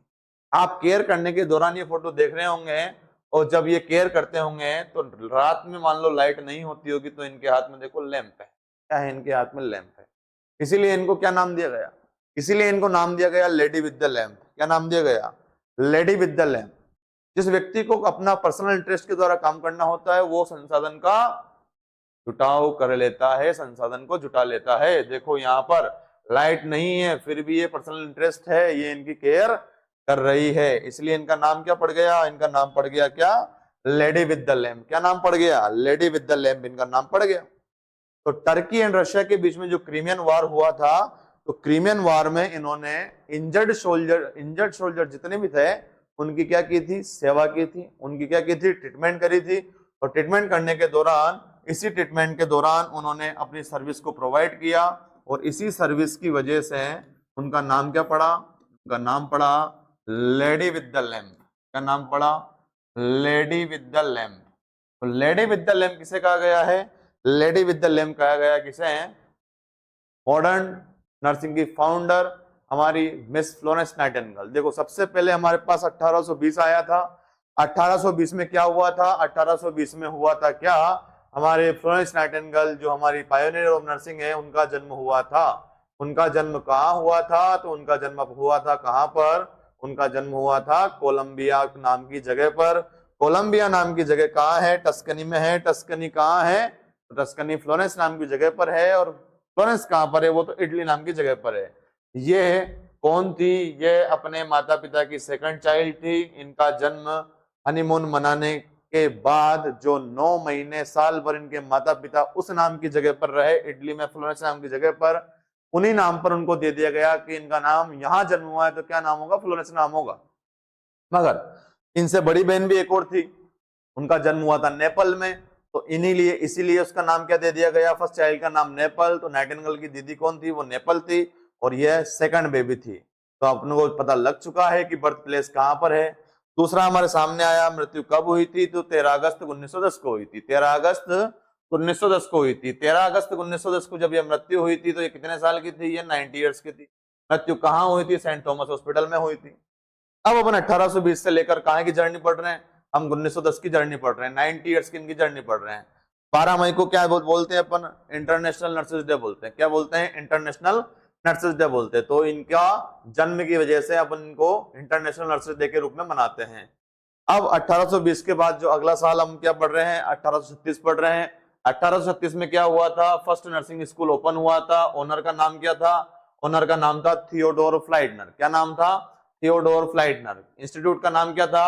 आप केयर करने के दौरान ये फोटो देख रहे होंगे और जब ये केयर करते होंगे तो रात में मान लो लाइट नहीं होती होगी तो इनके हाथ में देखो लैंप है। क्या है, इनके हाथ में लैंप है। इसीलिए इनको क्या नाम दिया गया, इसीलिए इनको नाम दिया गया लेडी विद द लैंप। क्या नाम दिया गया, लेडी विद द लैंप। जिस व्यक्ति को अपना पर्सनल इंटरेस्ट के द्वारा काम करना होता है वो संसाधन का जुटाव कर लेता है, संसाधन को जुटा लेता है। देखो यहाँ पर लाइट नहीं है फिर भी ये पर्सनल इंटरेस्ट है, ये इनकी केयर कर रही है, इसलिए इनका नाम क्या पड़ गया, इनका नाम पड़ गया क्या, लेडी विद द लैम्प। क्या नाम पड़ गया, लेडी विद द लैम्प इनका नाम पड़ गया। तो टर्की एंड रशिया के बीच में जो क्रीमियन वार हुआ था, तो क्रीमियन वार में इन्होंने इंजर्ड सोल्जर जितने भी थे उनकी क्या की थी, सेवा की थी, उनकी क्या की थी, ट्रीटमेंट करी थी। और ट्रीटमेंट करने के दौरान, इसी ट्रीटमेंट के दौरान उन्होंने अपनी सर्विस को प्रोवाइड किया और इसी सर्विस की वजह से उनका नाम क्या पड़ा, उनका नाम पड़ा लेडी विद द लैम्प। क्या नाम पड़ा, लेडी विद द लैम्प। तो लेडी विद द लैम्प किसे कहा गया है, लेडी विद द लैम्प कहा गया किसे, मॉडर्न नर्सिंग की फाउंडर हमारी मिस फ्लोरेंस नाइटिंगेल। देखो सबसे पहले हमारे पास 1820 आया था। 1820 में क्या हुआ था, 1820 में हुआ था क्या, हमारे फ्लोरेंस नाइटिंगेल जो हमारी पायोनियर ऑफ नर्सिंग है उनका जन्म हुआ था। उनका जन्म कहाँ हुआ था, तो उनका जन्म हुआ था कहाँ पर, उनका जन्म हुआ था कोलंबिया नाम की जगह पर। कोलंबिया नाम की जगह कहाँ है, टस्कनी में है। टस्कनी कहाँ है, तो टस्कनी फ्लोरेंस नाम की जगह पर है। और फ्लोरेंस कहाँ पर है, वो तो इटली नाम की जगह पर है। ये कौन थी, ये अपने माता पिता की सेकंड चाइल्ड थी। इनका जन्म हनीमून मनाने के बाद जो 9 महीने साल भर इनके माता पिता उस नाम की जगह पर रहे, इटली में फ्लोरेंस नाम की जगह पर, उन्हीं नाम पर उनको दे दिया गया कि इनका नाम यहाँ जन्म हुआ है तो क्या नाम होगा, फ्लोरेंस नाम होगा। मगर इनसे बड़ी बहन भी एक और थी, उनका जन्म हुआ था नेपाल में, तो इसीलिए उसका नाम क्या दे दिया गया, फर्स्ट चाइल्ड का नाम नेपाल। तो नाइटिंगेल की दीदी कौन थी, वो नेपाल थी और यह सेकंड बेबी थी। तो अपने को पता लग चुका है कि बर्थ प्लेस कहां पर है। दूसरा हमारे सामने आया, मृत्यु कब हुई थी, तो 13 अगस्त 1910 को हुई थी। 13 अगस्त 1910 को हुई थी। 13 अगस्त 1910 को जब ये मृत्यु हुई थी तो ये कितने साल की थी, ये 90 ईयर्स की थी। मृत्यु कहाँ हुई थी, सेंट थॉमस हॉस्पिटल में हुई थी। अब अपन 1820 से लेकर कहाँ की जर्नी पढ़ रहे हैं, हम 1910 की जर्नी पढ़ रहे हैं, 90 ईयर्स की इनकी जर्नी पढ़ रहे हैं। 12 मई को क्या बोलते हैं अपन? इंटरनेशनल नर्सेज डे बोलते हैं। क्या बोलते हैं? इंटरनेशनल नर्सेज डे बोलते हैं। तो इनका जन्म की वजह से अपन इनको इंटरनेशनल नर्सेज डे के रूप में मनाते हैं। अब 1820 के बाद जो अगला साल हम क्या पढ़ रहे हैं? 1836 पढ़ रहे हैं। 1836 में क्या हुआ था? फर्स्ट नर्सिंग स्कूल ओपन हुआ था। ओनर का नाम क्या था? ओनर का नाम था थियोडोर फ्लाइडनर। क्या नाम था? थियोडोर फ्लाइडनर। इंस्टीट्यूट का नाम क्या था?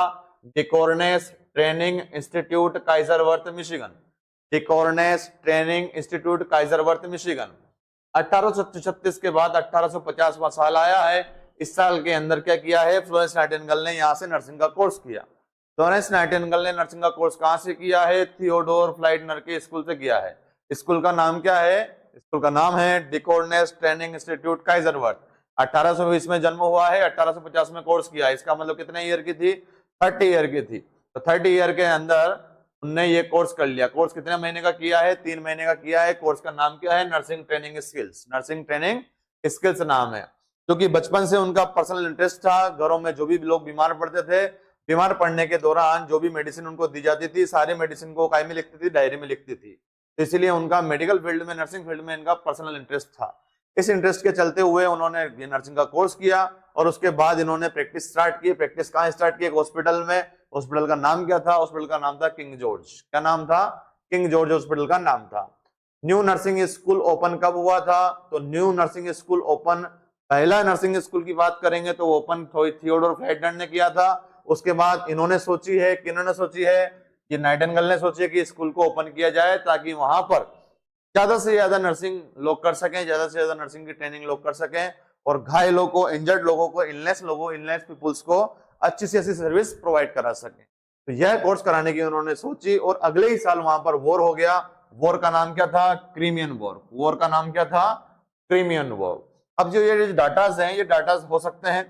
Deaconess training institute Kaiserswerth Michigan. Deaconess training institute Kaiserswerth Michigan. 1836 के बाद 1850वां साल आया है। इस साल के अंदर क्या किया है? फ्लोरेंस नाइटिंगेल ने यहाँ से नर्सिंग का कोर्स किया। फ्लोरेंस नाइटिंगेल ने नर्सिंग का कोर्स कहाँ से किया है? थियोडोर फ्लाइडनर के स्कूल से किया है। स्कूल का नाम क्या है? स्कूल का नाम है डिकोर्नेस ट्रेनिंग इंस्टीट्यूट काइजरवर्थ। 1820 में जन्म हुआ है, 1850 में कोर्स किया। इसका मतलब कितने ईयर की थी? 30 ईयर की थी। तो 30 ईयर के अंदर उनने ये कोर्स कर लिया। कोर्स कितने महीने का किया है? 3 महीने का किया है। कोर्स का नाम क्या है? Nursing training skills. Nursing training skills नाम है। क्योंकि बचपन से उनका पर्सनल इंटरेस्ट था। घरों में जो भी लोग बीमार पड़ते थे, बीमार पड़ने के दौरान जो भी मेडिसिन उनको दी जाती थी, सारी मेडिसिन को काय में लिखती थी? डायरी में लिखती थी। इसलिए उनका मेडिकल फील्ड में, नर्सिंग फील्ड में इनका पर्सनल इंटरेस्ट था। इस इंटरेस्ट के चलते हुए उन्होंने ये नर्सिंग का कोर्स किया और उसके बाद इन्होंने प्रैक्टिस स्टार्ट की। प्रैक्टिस कहाँ स्टार्ट की? एक हॉस्पिटल में। हॉस्पिटल का नाम क्या था? हॉस्पिटल का नाम था किंग जॉर्ज। क्या नाम था? किंग जॉर्ज हॉस्पिटल का नाम था। न्यू नर्सिंग स्कूल ओपन कब हुआ था? तो न्यू नर्सिंग स्कूल ओपन, पहला नर्सिंग स्कूल की बात करेंगे तो ओपन थियोडोर फ्लाइडनर ने किया था। उसके बाद इन्होंने सोची है, किन्होंने सोची है? कि नाइटिंगेल ने सोची है कि स्कूल को ओपन किया जाए ताकि वहां पर ज्यादा से ज्यादा नर्सिंग लोग कर सकें, ज्यादा से ज्यादा नर्सिंग की ट्रेनिंग लोग कर सकें और घायलों को, इंजर्ड लोगों को, इलनेस लोगों, इलनेस पीपुल्स को अच्छी से अच्छी सर्विस प्रोवाइड करा सकें। तो यह कोर्स कराने की उन्होंने सोची और अगले ही साल वहां पर वॉर हो गया। वॉर का नाम क्या था? Crimean war. वॉर का नाम क्या था? Crimean war. अब जो ये डाटाज हैं, ये डाटाज हो सकते हैं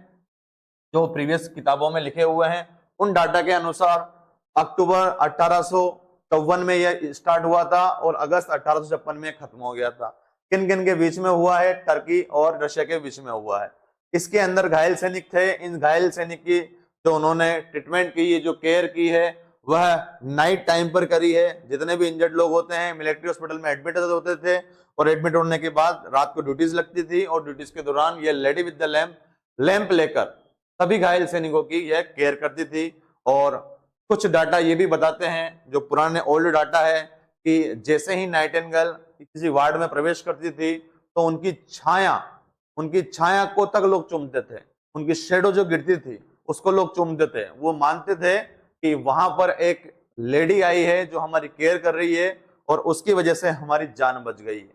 जो प्रीवियस किताबों में लिखे हुए हैं। उन डाटा के अनुसार अक्टूबर 1854 में यह स्टार्ट हुआ था और अगस्त 1856 में खत्म हो गया था। किन किन के बीच में हुआ है? टर्की और रशिया के बीच में हुआ है। इसके अंदर घायल सैनिक थे। इन घायल सैनिक की जो उन्होंने ट्रीटमेंट की, जो केयर की है, वह नाइट टाइम पर करी है। जितने भी इंजर्ड लोग होते हैं मिलिट्री हॉस्पिटल में एडमिट होते थे और एडमिट होने के बाद रात को ड्यूटीज लगती थी और ड्यूटीज के दौरान ये लेडी विद द लैंप लेकर सभी घायल सैनिकों की यह केयर करती थी। और कुछ डाटा ये भी बताते हैं, जो पुराने ओल्ड डाटा है, कि जैसे ही नाइटिंगेल किसी वार्ड में प्रवेश करती थी तो उनकी छाया को तक लोग चूमते थे। उनकी शेडो जो गिरती थी उसको लोग चूमते थे। वो मानते थे कि वहां पर एक लेडी आई है जो हमारी केयर कर रही है और उसकी वजह से हमारी जान बच गई है।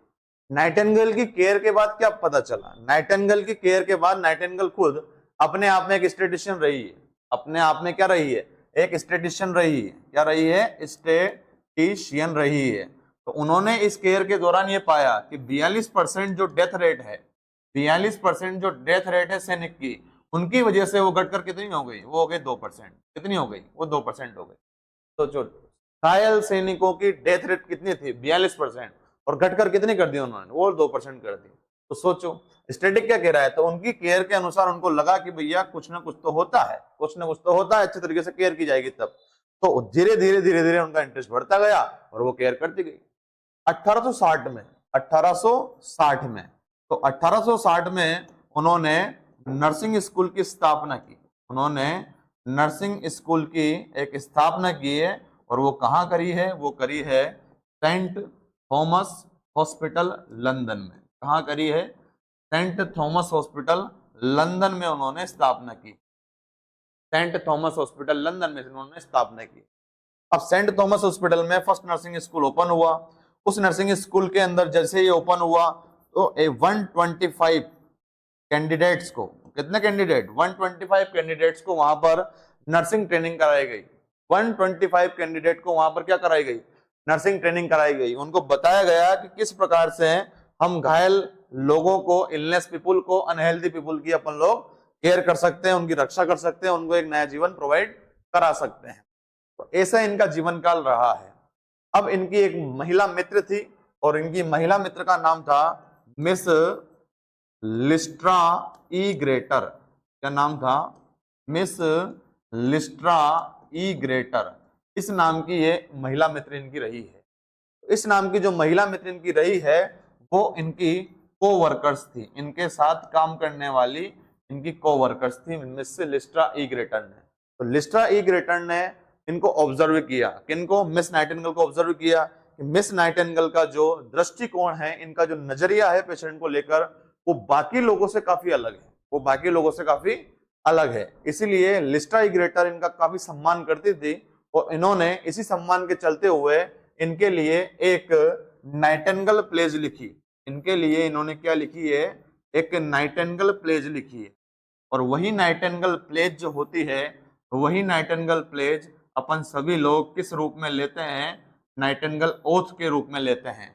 नाइटिंगेल की केयर के बाद क्या पता चला? नाइटिंगेल की केयर के बाद नाइटिंगेल खुद अपने आप में एक स्टेटिशियन रही है। अपने आप में क्या रही है? एक स्टेटिशियन रही है। क्या रही है? स्टेटिशियन रही है। तो उन्होंने इस केयर के दौरान ये पाया कि 42% जो डेथ रेट है, 42% जो डेथ रेट है सैनिक की, उनकी वजह से वो घटकर कितनी हो गई? वो हो गई 2%। कितनी हो गई? वो 2% हो गई। तो जो घायल सैनिकों की डेथ रेट कितनी थी? 42%, और घटकर कितनी कर दी उन्होंने? वो 2% कर दी। तो सोचो स्टैटिक क्या कह रहा है? तो उनकी केयर के अनुसार उनको लगा कि भैया कुछ ना कुछ तो होता है, कुछ ना कुछ तो होता है, अच्छे तरीके से केयर की जाएगी तब। तो धीरे धीरे उनका इंटरेस्ट बढ़ता गया और वो केयर करती गई। 1860 में 1860 में तो 1860 में उन्होंने नर्सिंग स्कूल की स्थापना की। उन्होंने नर्सिंग स्कूल की एक स्थापना की है और वो कहाँ करी है? वो करी है सेंट थॉमस हॉस्पिटल लंदन में। कहाँ करी है? सेंट थॉमस हॉस्पिटल लंदन में उन्होंने स्थापना की। सेंट थॉमस हॉस्पिटल लंदन में उन्होंने स्थापना की। अब सेंट थॉमस हॉस्पिटल में फर्स्ट नर्सिंग स्कूल ओपन हुआ। उस नर्सिंग स्कूल के अंदर जैसे ही ओपन हुआ तो 125 कैंडिडेट्स को, कितने कैंडिडेट? 125 कैंडिडेट्स को वहां पर नर्सिंग ट्रेनिंग कराई गई। 125 कैंडिडेट को वहां पर क्या कराई गई? नर्सिंग ट्रेनिंग कराई गई। उनको बताया गया कि किस प्रकार से हम घायल लोगों को, इलनेस पीपुल को, अनहेल्दी पीपुल की अपन लोग केयर कर सकते हैं, उनकी रक्षा कर सकते हैं, उनको एक नया जीवन प्रोवाइड करा सकते हैं। तो ऐसा इनका जीवन काल रहा है। अब इनकी एक महिला मित्र थी और इनकी महिला मित्र का नाम था मिस लिस्ट्रा ई ग्रेटर। क्या नाम था? मिस लिस्ट्रा ई ग्रेटर। इस नाम की ये महिला मित्र इनकी रही है। इस नाम की जो महिला मित्र इनकी रही है वो इनकी को-वर्कर्स थी, इनके साथ काम करने वाली इनकी को-वर्कर्स थी मिस लिस्ट्रा ई ग्रेटर ने। तो लिस्ट्रा ई ग्रेटर ने इनको ऑब्जर्व किया, किनको? मिस नाइटिंगेल को ऑब्जर्व किया कि मिस नाइटिंगेल का जो दृष्टिकोण है, इनका जो नजरिया है पेशेंट को लेकर, वो बाकी लोगों से काफी अलग है, वो बाकी लोगों से काफी अलग है। इसीलिए लिस्ट्रा ई ग्रेटर इनका काफी सम्मान करती थी और इन्होंने इसी सम्मान के चलते हुए इनके लिए एक नाइटिंगेल प्लेज लिखी। इनके लिए इन्होंने क्या लिखी है? एक नाइटिंगेल प्लेज लिखी है। और वही नाइटिंगेल प्लेज जो होती है, वही नाइटिंगेल प्लेज अपन सभी लोग किस रूप में लेते हैं? नाइटिंगेल ओथ के रूप में लेते हैं,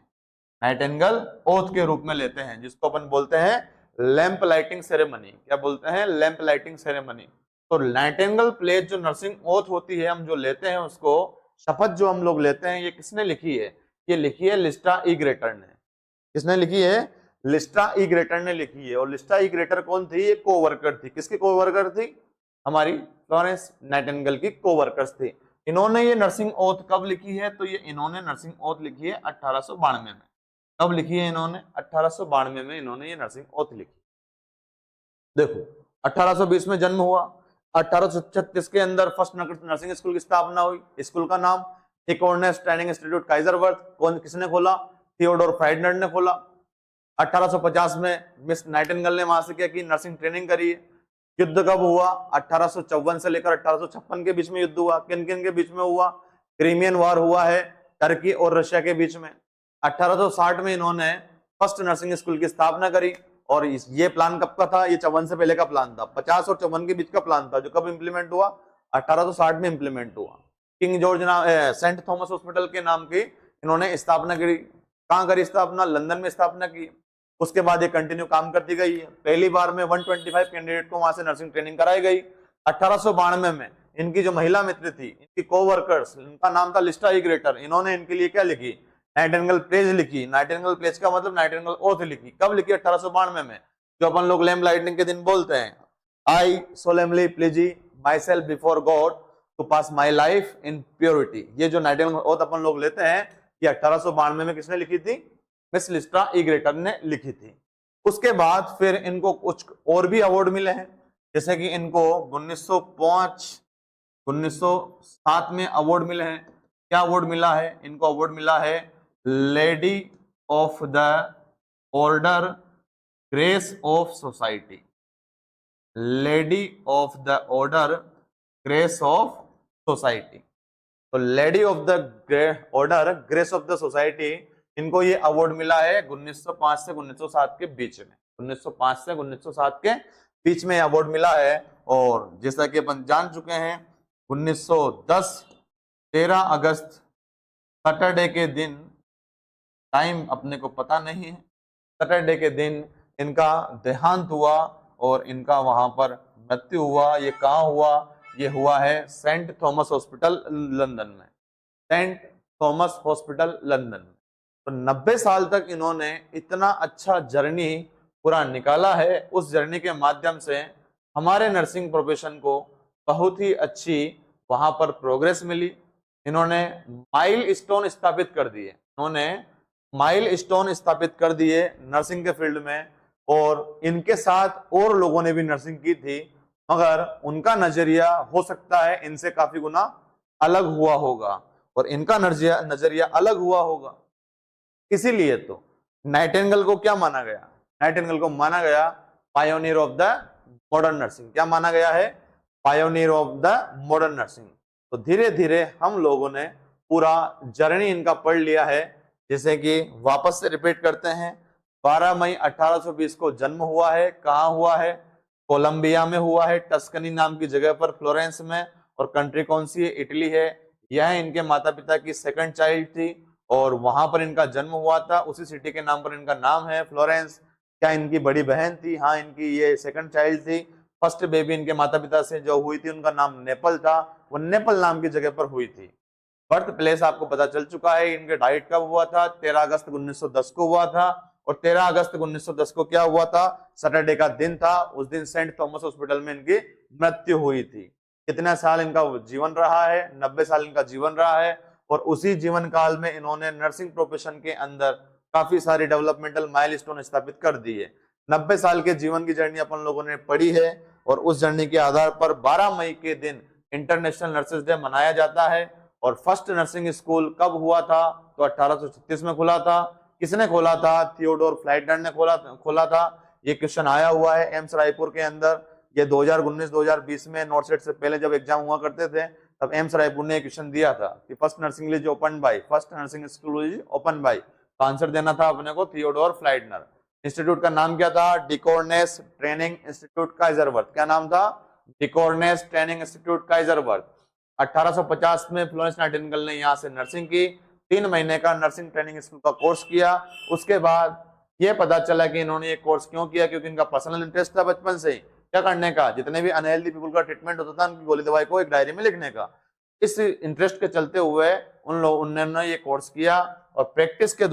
नाइटिंगेल ओथ के रूप में लेते हैं, जिसको अपन बोलते हैं लैंप लाइटिंग सेरेमनी। क्या बोलते हैं? Lamp lighting ceremony. तो नाइटिंगेल प्लेज जो नर्सिंग ओथ होती है, हम जो लेते हैं उसको, शपथ जो हम लोग लेते हैं, ये किसने लिखी है? ये लिखी है लिस्ट्रा ई ग्रेटर ने। किसने लिखी है? लिस्ट्रा ई ग्रेटर ने लिखी है। और लिस्ट्रा ई ग्रेटर कौन थी? ये कोवर्कर थी। किसकी कोवर्कर थी? हमारी फ्लोरेंस नाइटिंगेल की कोवर्कर्स थी। इन्होंने ये नर्सिंग ओथ कब लिखी है? तो ये इन्होंने नर्सिंग ओथ लिखी है 1892 में। कब लिखी है इन्होंने? 1892 में इन्होंने ये नर्सिंग ओथ लिखी। देखो 1820 में जन्म हुआ, 1836 के अंदर फर्स्ट नर्सिंग स्कूल की स्थापना हुई। स्कूल का नाम थिकोर्नेस ट्रेनिंग इंस्टीट्यूट काइजरवर्थ, कौन किसने खोला? थियोडोर फ्राइडनर ने खोला। 1850 में मिस नाइटिंगेल ने वहां से क्या की? नर्सिंग ट्रेनिंग करी है। युद्ध कब हुआ? 1854 से लेकर 1856 के बीच में युद्ध हुआ। किन किन के बीच में हुआ? क्रीमियन वॉर हुआ है टर्की और रशिया के बीच में। 1860 में इन्होंने फर्स्ट नर्सिंग स्कूल की स्थापना करी। और ये प्लान कब का था? ये 54 से पहले का प्लान था, 50 और 54 के बीच का प्लान था, जो कब इंप्लीमेंट हुआ? 1860 में इंप्लीमेंट हुआ। किंग जॉर्ज नाम सेंट थॉमस हॉस्पिटल के नाम की इन्होंने स्थापना करी। कहां करी स्थापना? लंदन में स्थापना की। उसके बाद ये कंटिन्यू काम करती गई है। पहली बार में 125 कैंडिडेट को वहां से नर्सिंग ट्रेनिंग कराई गई। 1892 में इनकी जो महिला मित्र थी, इनकी कोवर्कर्स, इनका नाम था लिस्ट्रा ई ग्रेटर, इन्होंने इनके लिए क्या लिखी? नाइटिंगेल प्लेज लिखी। नाइटिंगेल प्लेज का मतलब नाइटिंगेल ओथ लिखी। कब लिखी? 1892 में, जो अपन लोग लैंप लाइटिंग के दिन बोलते हैं, I solemnly pledge myself before God to pass my life in purity. ये जो नाइटिंगेल ओथ अपन लोग लेते हैं, ये 1892 में किसने लिखी थी? मिस लिस्ट्रा ई ग्रेटर ने लिखी थी। उसके बाद फिर इनको कुछ और भी अवार्ड मिले हैं, जैसे कि इनको 1907 में अवार्ड मिले हैं। क्या अवार्ड मिला है इनको? अवार्ड मिला है lady of the order grace of society. Lady of the order grace of society. तो lady of the order grace of the society, इनको ये अवार्ड मिला है 1905 से 1907 के बीच में। 1905 से 1907 के बीच में अवार्ड मिला है। और जैसा कि अपन जान चुके हैं, 1910 13 अगस्त सैटरडे के दिन, टाइम अपने को पता नहीं है, सैटरडे के दिन इनका देहांत हुआ और इनका वहां पर मृत्यु हुआ। ये कहाँ हुआ? ये हुआ है सेंट थॉमस हॉस्पिटल लंदन में, सेंट थॉमस हॉस्पिटल लंदन में। तो 90 साल तक इन्होंने इतना अच्छा जर्नी पूरा निकाला है। उस जर्नी के माध्यम से हमारे नर्सिंग प्रोफेशन को बहुत ही अच्छी वहां पर प्रोग्रेस मिली। इन्होंने माइल स्टोन स्थापित कर दिए, इन्होंने माइल स्टोन स्थापित कर दिए नर्सिंग के फील्ड में। और इनके साथ और लोगों ने भी नर्सिंग की थी, मगर उनका नजरिया हो सकता है इनसे काफी गुना अलग हुआ होगा, और इनका नजरिया अलग हुआ होगा। इसीलिए तो नाइटिंगेल को क्या माना गया? नाइटिंगेल को माना गया pioneer of the modern nursing. क्या माना गया है? Pioneer of the modern nursing. तो धीरे धीरे हम लोगों ने पूरा जर्नी इनका पढ़ लिया है। जैसे कि वापस से रिपीट करते हैं, 12 मई 1820 को जन्म हुआ है। कहाँ हुआ है? कोलंबिया में हुआ है, टस्कनी नाम की जगह पर, फ्लोरेंस में। और कंट्री कौन सी है? इटली है। यह इनके माता पिता की सेकंड चाइल्ड थी और वहां पर इनका जन्म हुआ था। उसी सिटी के नाम पर इनका नाम है फ्लोरेंस। क्या इनकी बड़ी बहन थी? हाँ, इनकी ये सेकंड चाइल्ड थी। फर्स्ट बेबी इनके माता पिता से जो हुई थी, उनका नाम नेपल था, वो नेपल नाम की जगह पर हुई थी। बर्थ प्लेस आपको पता चल चुका है। इनके डाइट कब हुआ था? 13 अगस्त 1910 को हुआ था। और 13 अगस्त 1910 को क्या हुआ था? सैटरडे का दिन था। उस दिन सेंट थॉमस हॉस्पिटल में इनकी मृत्यु हुई थी। कितना साल इनका जीवन रहा है? 90 साल इनका जीवन रहा है। और उसी जीवन काल में इन्होंने नर्सिंग प्रोफेशन के अंदर काफी सारी डेवलपमेंटल माइलस्टोन स्थापित कर दी है। 90 साल के जीवन की जर्नी अपन लोगों ने पढ़ी है और उस जर्नी के आधार पर 12 मई के दिन इंटरनेशनल नर्सेज डे मनाया जाता है। और फर्स्ट नर्सिंग स्कूल कब हुआ था? तो 1836 में खुला था। किसने खोला था? थियोडोर फ्लाइडर ने खोला था। ये क्वेश्चन आया हुआ है एम्स रायपुर के अंदर। ये 2019-2020 में नॉर्थ सेट से पहले जब एग्जाम हुआ करते थे तब एम्स रायपुर ने क्वेश्चन दिया था कि first nursing is open bye, first nursing school is open bye. तो आंसर देना था अपने को थियोडोर फ्लाइडनर। इंस्टीट्यूट का नाम क्या था? Deaconess training institute Kaiserswerth. क्या नाम था? Deaconess training institute काइजरवर्थ। 1850 में फ्लोरेंस नाइटिंगेल ने यहाँ से नर्सिंग की, 3 महीने का नर्सिंग ट्रेनिंग स्कूल का कोर्स किया। उसके बाद ये पता चला कि इन्होंने ये कोर्स क्यों किया, क्योंकि इनका पर्सनल इंटरेस्ट था बचपन से ही क्या करने का, जितने भी अनहेल्दी पीपल का ट्रीटमेंट होता था उनकी गोली दवाई को एक डायरी में लिखने का। इस इंटरेस्ट के चलते हुए उन्होंने ये कोर्स किया और प्रैक्टिस के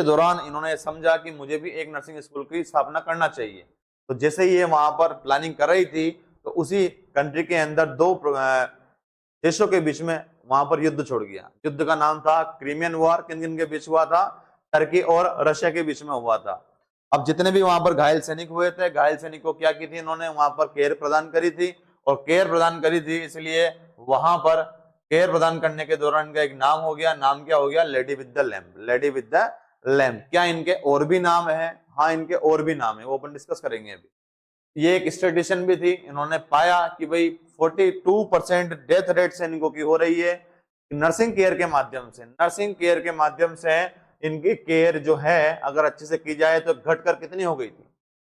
दौरान इन्होंने समझा कि मुझे भी एक नर्सिंग स्कूल की स्थापना करना चाहिए। तो जैसे ही ये वहां पर प्लानिंग कर रही थी तो उसी कंट्री के अंदर दो देशों के बीच में वहां पर युद्ध छोड़ गया। युद्ध का नाम था क्रीमियन वॉर। किन किन के बीच हुआ था? टर्की और रशिया के बीच में हुआ था। अब जितने भी वहां पर घायल सैनिक हुए थे, घायल सैनिक को क्या की थी इन्होंने? वहां पर केयर प्रदान करी थी। और केयर प्रदान करी थी इसलिए वहां पर केयर प्रदान करने के दौरान इनका एक नाम हो गया। नाम क्या हो गया? Lady with the lamp. Lady with the lamp. क्या इनके और भी नाम है? हाँ, इनके और भी नाम है, वो अपन डिस्कस करेंगे अभी। ये एक स्टैटिस्टिशियन भी थी। इन्होंने पाया कि भाई 42% डेथ रेट से इनको की हो रही है नर्सिंग केयर के माध्यम से। नर्सिंग केयर के माध्यम से इनकी केयर जो है अगर अच्छे से की जाए तो घटकर कितनी हो गई थी?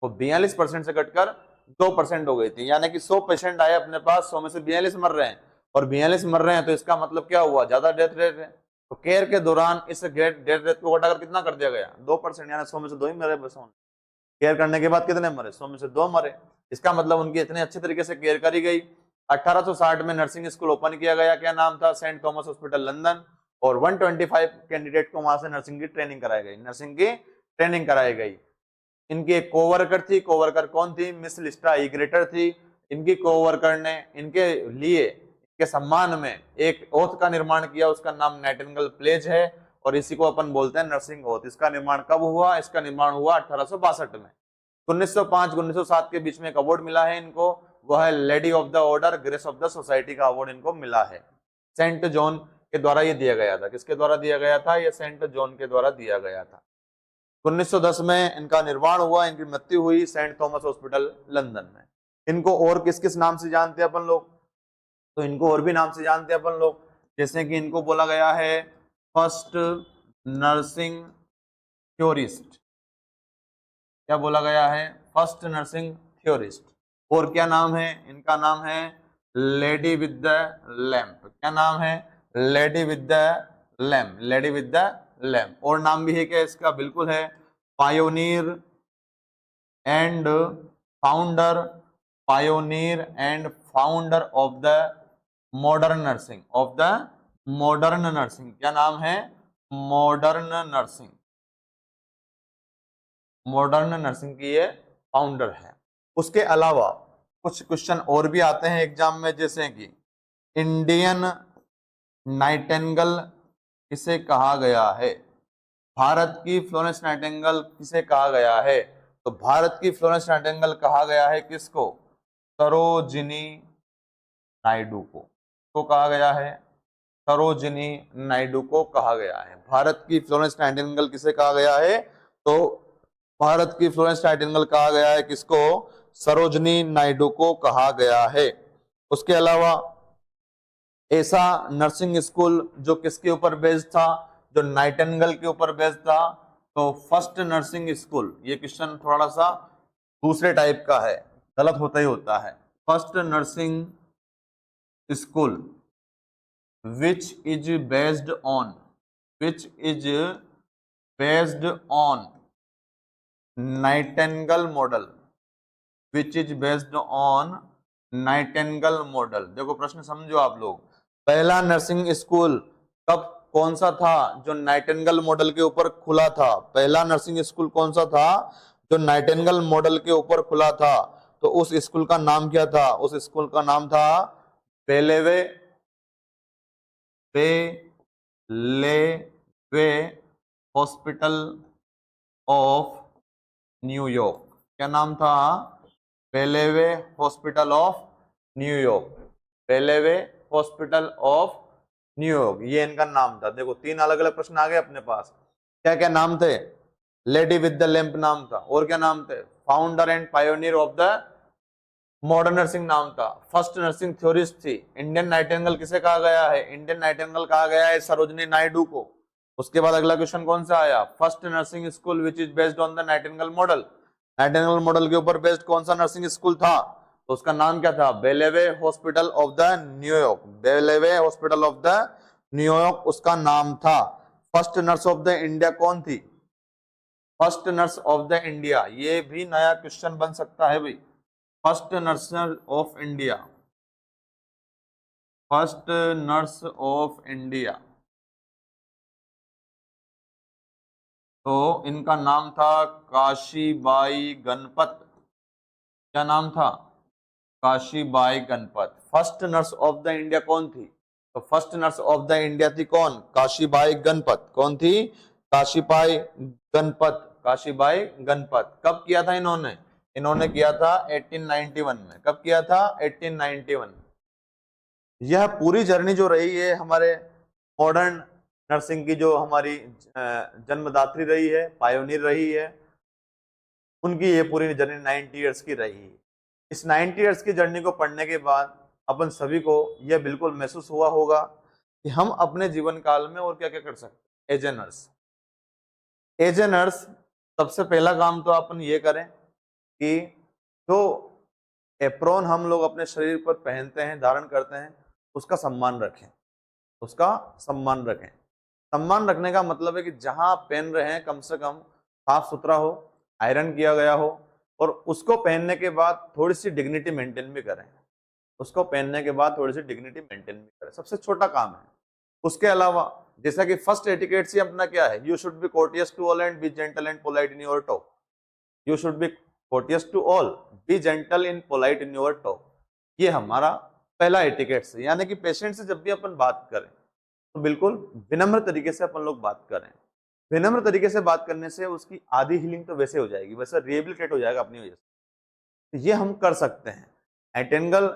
वो 42% से घटकर 2% हो गई थी। यानी कि 100 पेशेंट आए अपने पास, 100 में से 42 मर रहे हैं। और 42 मर रहे हैं तो इसका मतलब क्या हुआ? ज्यादा डेथ रेट है। तो केयर के दौरान इस डेथ रेट को घटाकर कितना कर दिया गया? 2%। यानी 100 में से 2 ही मरे बस। केयर करने के बाद कितने मरे? 100 में से 2 मरे। इसका मतलब उनकी इतने अच्छे तरीके से केयर करी गई। 1860 में नर्सिंग स्कूल ओपन किया गया। क्या नाम था? Saint Thomas hospital London. और 125 कैंडिडेट को वहां से नर्सिंग की ट्रेनिंग कराई गई। इनकी एक कोवर्कर थी। कोवर्कर कौन थी? मिस लिस्ट्रा इग्रेटर थी। इनकी कोवर्कर ने इनके लिए इनके सम्मान में एक ओथ का निर्माण किया। उसका नाम नाइटिंगेल प्लेज है और इसी को अपन बोलते हैं नर्सिंग ओथ। इसका निर्माण कब हुआ? इसका निर्माण हुआ 1862 में। 1905-1907 के बीच में एक अवार्ड मिला है इनको, वह है lady of the order grace of the society का अवार्ड इनको मिला है। सेंट जॉन के द्वारा ये दिया गया था। किसके द्वारा दिया गया था? ये सेंट जॉन के द्वारा दिया गया था। 1910 में इनका निर्माण हुआ। इनकी मृत्यु हुई सेंट थॉमस हॉस्पिटल लंदन में। इनको और किस किस नाम से जानते हैं अपन लोग? तो इनको और भी नाम से जानते हैं अपन लोग, जैसे कि इनको बोला गया है फर्स्ट नर्सिंग थ्योरिस्ट। क्या बोला गया है? First nursing theorist. और क्या नाम है? इनका नाम है लेडी विद द लैम्प। क्या नाम है? Lady with the lamp. Lady with the lamp. और नाम भी है क्या इसका? बिल्कुल है, pioneer and founder of the modern nursing. क्या नाम है? मॉडर्न नर्सिंग की ये फाउंडर है। उसके अलावा कुछ क्वेश्चन और भी आते हैं एग्जाम में, जैसे कि इंडियन नाइटिंगेल किसे कहा गया है? भारत की फ्लोरेंस नाइटिंगेल किसे कहा गया है? तो भारत की फ्लोरेंस नाइटिंगेल कहा गया है किसको? सरोजिनी नायडू को कहा गया है। सरोजिनी नायडू को कहा गया है। भारत की फ्लोरेंस नाइटिंगेल किसे कहा गया है? तो भारत की फ्लोरेंस नाइटिंगेल कहा गया है किसको? सरोजिनी नायडू को कहा गया है। उसके अलावा ऐसा नर्सिंग स्कूल जो किसके ऊपर बेस्ड था? जो नाइटिंगेल के ऊपर बेस्ड था। तो फर्स्ट नर्सिंग स्कूल, ये क्वेश्चन थोड़ा सा दूसरे टाइप का है, गलत होता ही होता है। First nursing school which is based on Nightingale model. देखो प्रश्न समझो आप लोग। पहला नर्सिंग स्कूल कब कौन सा था? जो नाइटिंगेल मॉडल के ऊपर खुला था। पहला नर्सिंग स्कूल कौन सा था? जो नाइटिंगेल मॉडल के ऊपर खुला था। तो उस स्कूल का नाम क्या था? उस स्कूल का नाम था Bellevue Bellevue hospital of New York. क्या नाम था? Bellevue hospital of New York. Bellevue hospital of New York, ये इनका नाम था। देखो 3 अलग अलग प्रश्न आ गए अपने पास। क्या क्या नाम थे? लेडी विद द लैंप नाम था, और क्या नाम थे? Founder and pioneer of the modern nursing नाम था। फर्स्ट नर्सिंग थ्योरिस्ट थी। इंडियन नाइटिंगेल किसे कहा गया है? इंडियन नाइटिंगेल कहा गया है सरोजिनी नायडू को। उसके बाद अगला क्वेश्चन कौन सा आया? First nursing school which is based on the Nightingale model. Nightingale model के ऊपर बेस्ड कौन सा नर्सिंग स्कूल था? तो उसका नाम क्या था? Bellevue hospital of the New York. Bellevue hospital of the New York उसका नाम था। First nurse of the India कौन थी? First nurse of the India, ये भी नया क्वेश्चन बन सकता है भाई। First nurse of India, first nurse of India, तो इनका नाम था काशीबाई गणपत। क्या नाम था? Kashibai Ganpat. First nurse of the India कौन थी? तो first nurse of the India थी कौन? काशीबाई गणपत। कौन थी? काशीबाई गणपत। काशीबाई गणपत। कब किया था इन्होंने? इन्होंने किया था 1891 में। कब किया था? 1891। यह पूरी जर्नी जो रही है हमारे मॉडर्न नर्सिंग की, जो हमारी जन्मदात्री रही है, पायोनियर रही है, उनकी ये पूरी जर्नी 90 इयर्स की रही है। इस 90 इयर्स की जर्नी को पढ़ने के बाद अपन सभी को यह बिल्कुल महसूस हुआ होगा कि हम अपने जीवन काल में और क्या क्या कर सकते हैं as a nurse. As a nurse सबसे पहला काम तो अपन ये करें कि जो एप्रोन हम लोग अपने शरीर पर पहनते हैं, धारण करते हैं, उसका सम्मान रखें। उसका सम्मान रखें। सम्मान रखने का मतलब है कि जहां आप पहन रहे हैं कम से कम साफ सुथरा हो, आयरन किया गया हो, और उसको पहनने के बाद थोड़ी सी डिग्निटी मेंटेन भी करें। उसको पहनने के बाद थोड़ी सी डिग्निटी मेंटेन भी करें, सबसे छोटा काम है। उसके अलावा जैसा कि फर्स्ट एटिकेट से अपना क्या है? You should be courteous to all and be gentle and polite in your talk. You should be courteous to all, be gentle in polite in your talk. ये हमारा पहला एटिकेट है। यानी कि पेशेंट से जब भी अपन बात करें तो बिल्कुल विनम्र तरीके से अपन लोग बात करें। विनम्र तरीके से बात करने से उसकी आधी हीलिंग तो वैसे हो जाएगी, वैसे रिहेबिलिटेट हो जाएगा अपनी वजह से। ये हम कर सकते हैं। नाइटिंगेल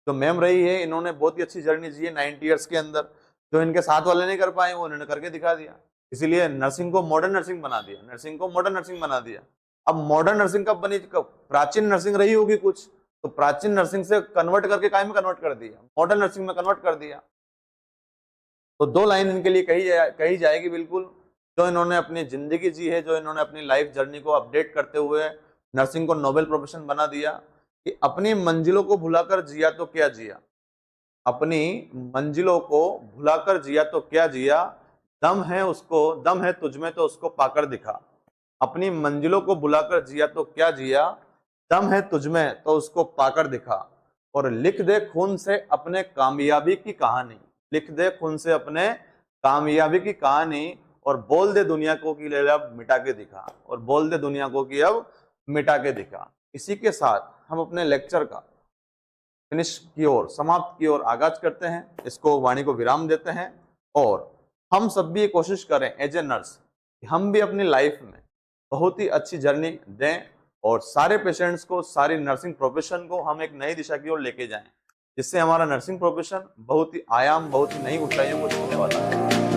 जो मैम रही है, इन्होंने बहुत ही अच्छी जर्नी जी है 90 इयर्स के अंदर। जो इनके साथ वाले नहीं कर पाए वो इन्होंने करके दिखा दिया। इसीलिए नर्सिंग को मॉडर्न नर्सिंग बना दिया। नर्सिंग को मॉडर्न नर्सिंग बना दिया। अब मॉडर्न नर्सिंग कब बनी? कब? प्राचीन नर्सिंग रही होगी कुछ, तो प्राचीन नर्सिंग से कन्वर्ट करके काय में कन्वर्ट कर दिया? मॉडर्न नर्सिंग में कन्वर्ट कर दिया। तो 2 लाइन इनके लिए कही जाएगी बिल्कुल, जो इन्होंने अपनी जिंदगी जी है, जो इन्होंने अपनी लाइफ जर्नी को अपडेट करते हुए नर्सिंग को नोबेल प्रोफेशन बना दिया कि अपनी मंजिलों को भुलाकर जिया तो क्या जिया। अपनी मंजिलों को भुलाकर जिया तो क्या जिया, दम है उसको, दम है तुझमें तो उसको पाकर दिखा। अपनी मंजिलों को भुलाकर जिया तो क्या जिया, दम है तुझमें तो उसको पाकर दिखा। और लिख दे खून से अपने कामयाबी की कहानी। लिख दे खून से अपने कामयाबी की कहानी, और बोल दे दुनिया को कि ले अब मिटा के दिखा। और बोल दे दुनिया को कि अब मिटा के दिखा। इसी के साथ हम अपने लेक्चर का फिनिश की ओर, समाप्त की ओर आगाज करते हैं। इसको वाणी को विराम देते हैं। और हम सब भी ये कोशिश करें एज ए नर्स कि हम भी अपनी लाइफ में बहुत ही अच्छी जर्नी दें, और सारे पेशेंट्स को, सारी नर्सिंग प्रोफेशन को हम एक नई दिशा की ओर लेके जाएं, जिससे हमारा नर्सिंग प्रोफेशन बहुत ही आयाम, बहुत ही नई ऊंचाइयों को छूने वाला है।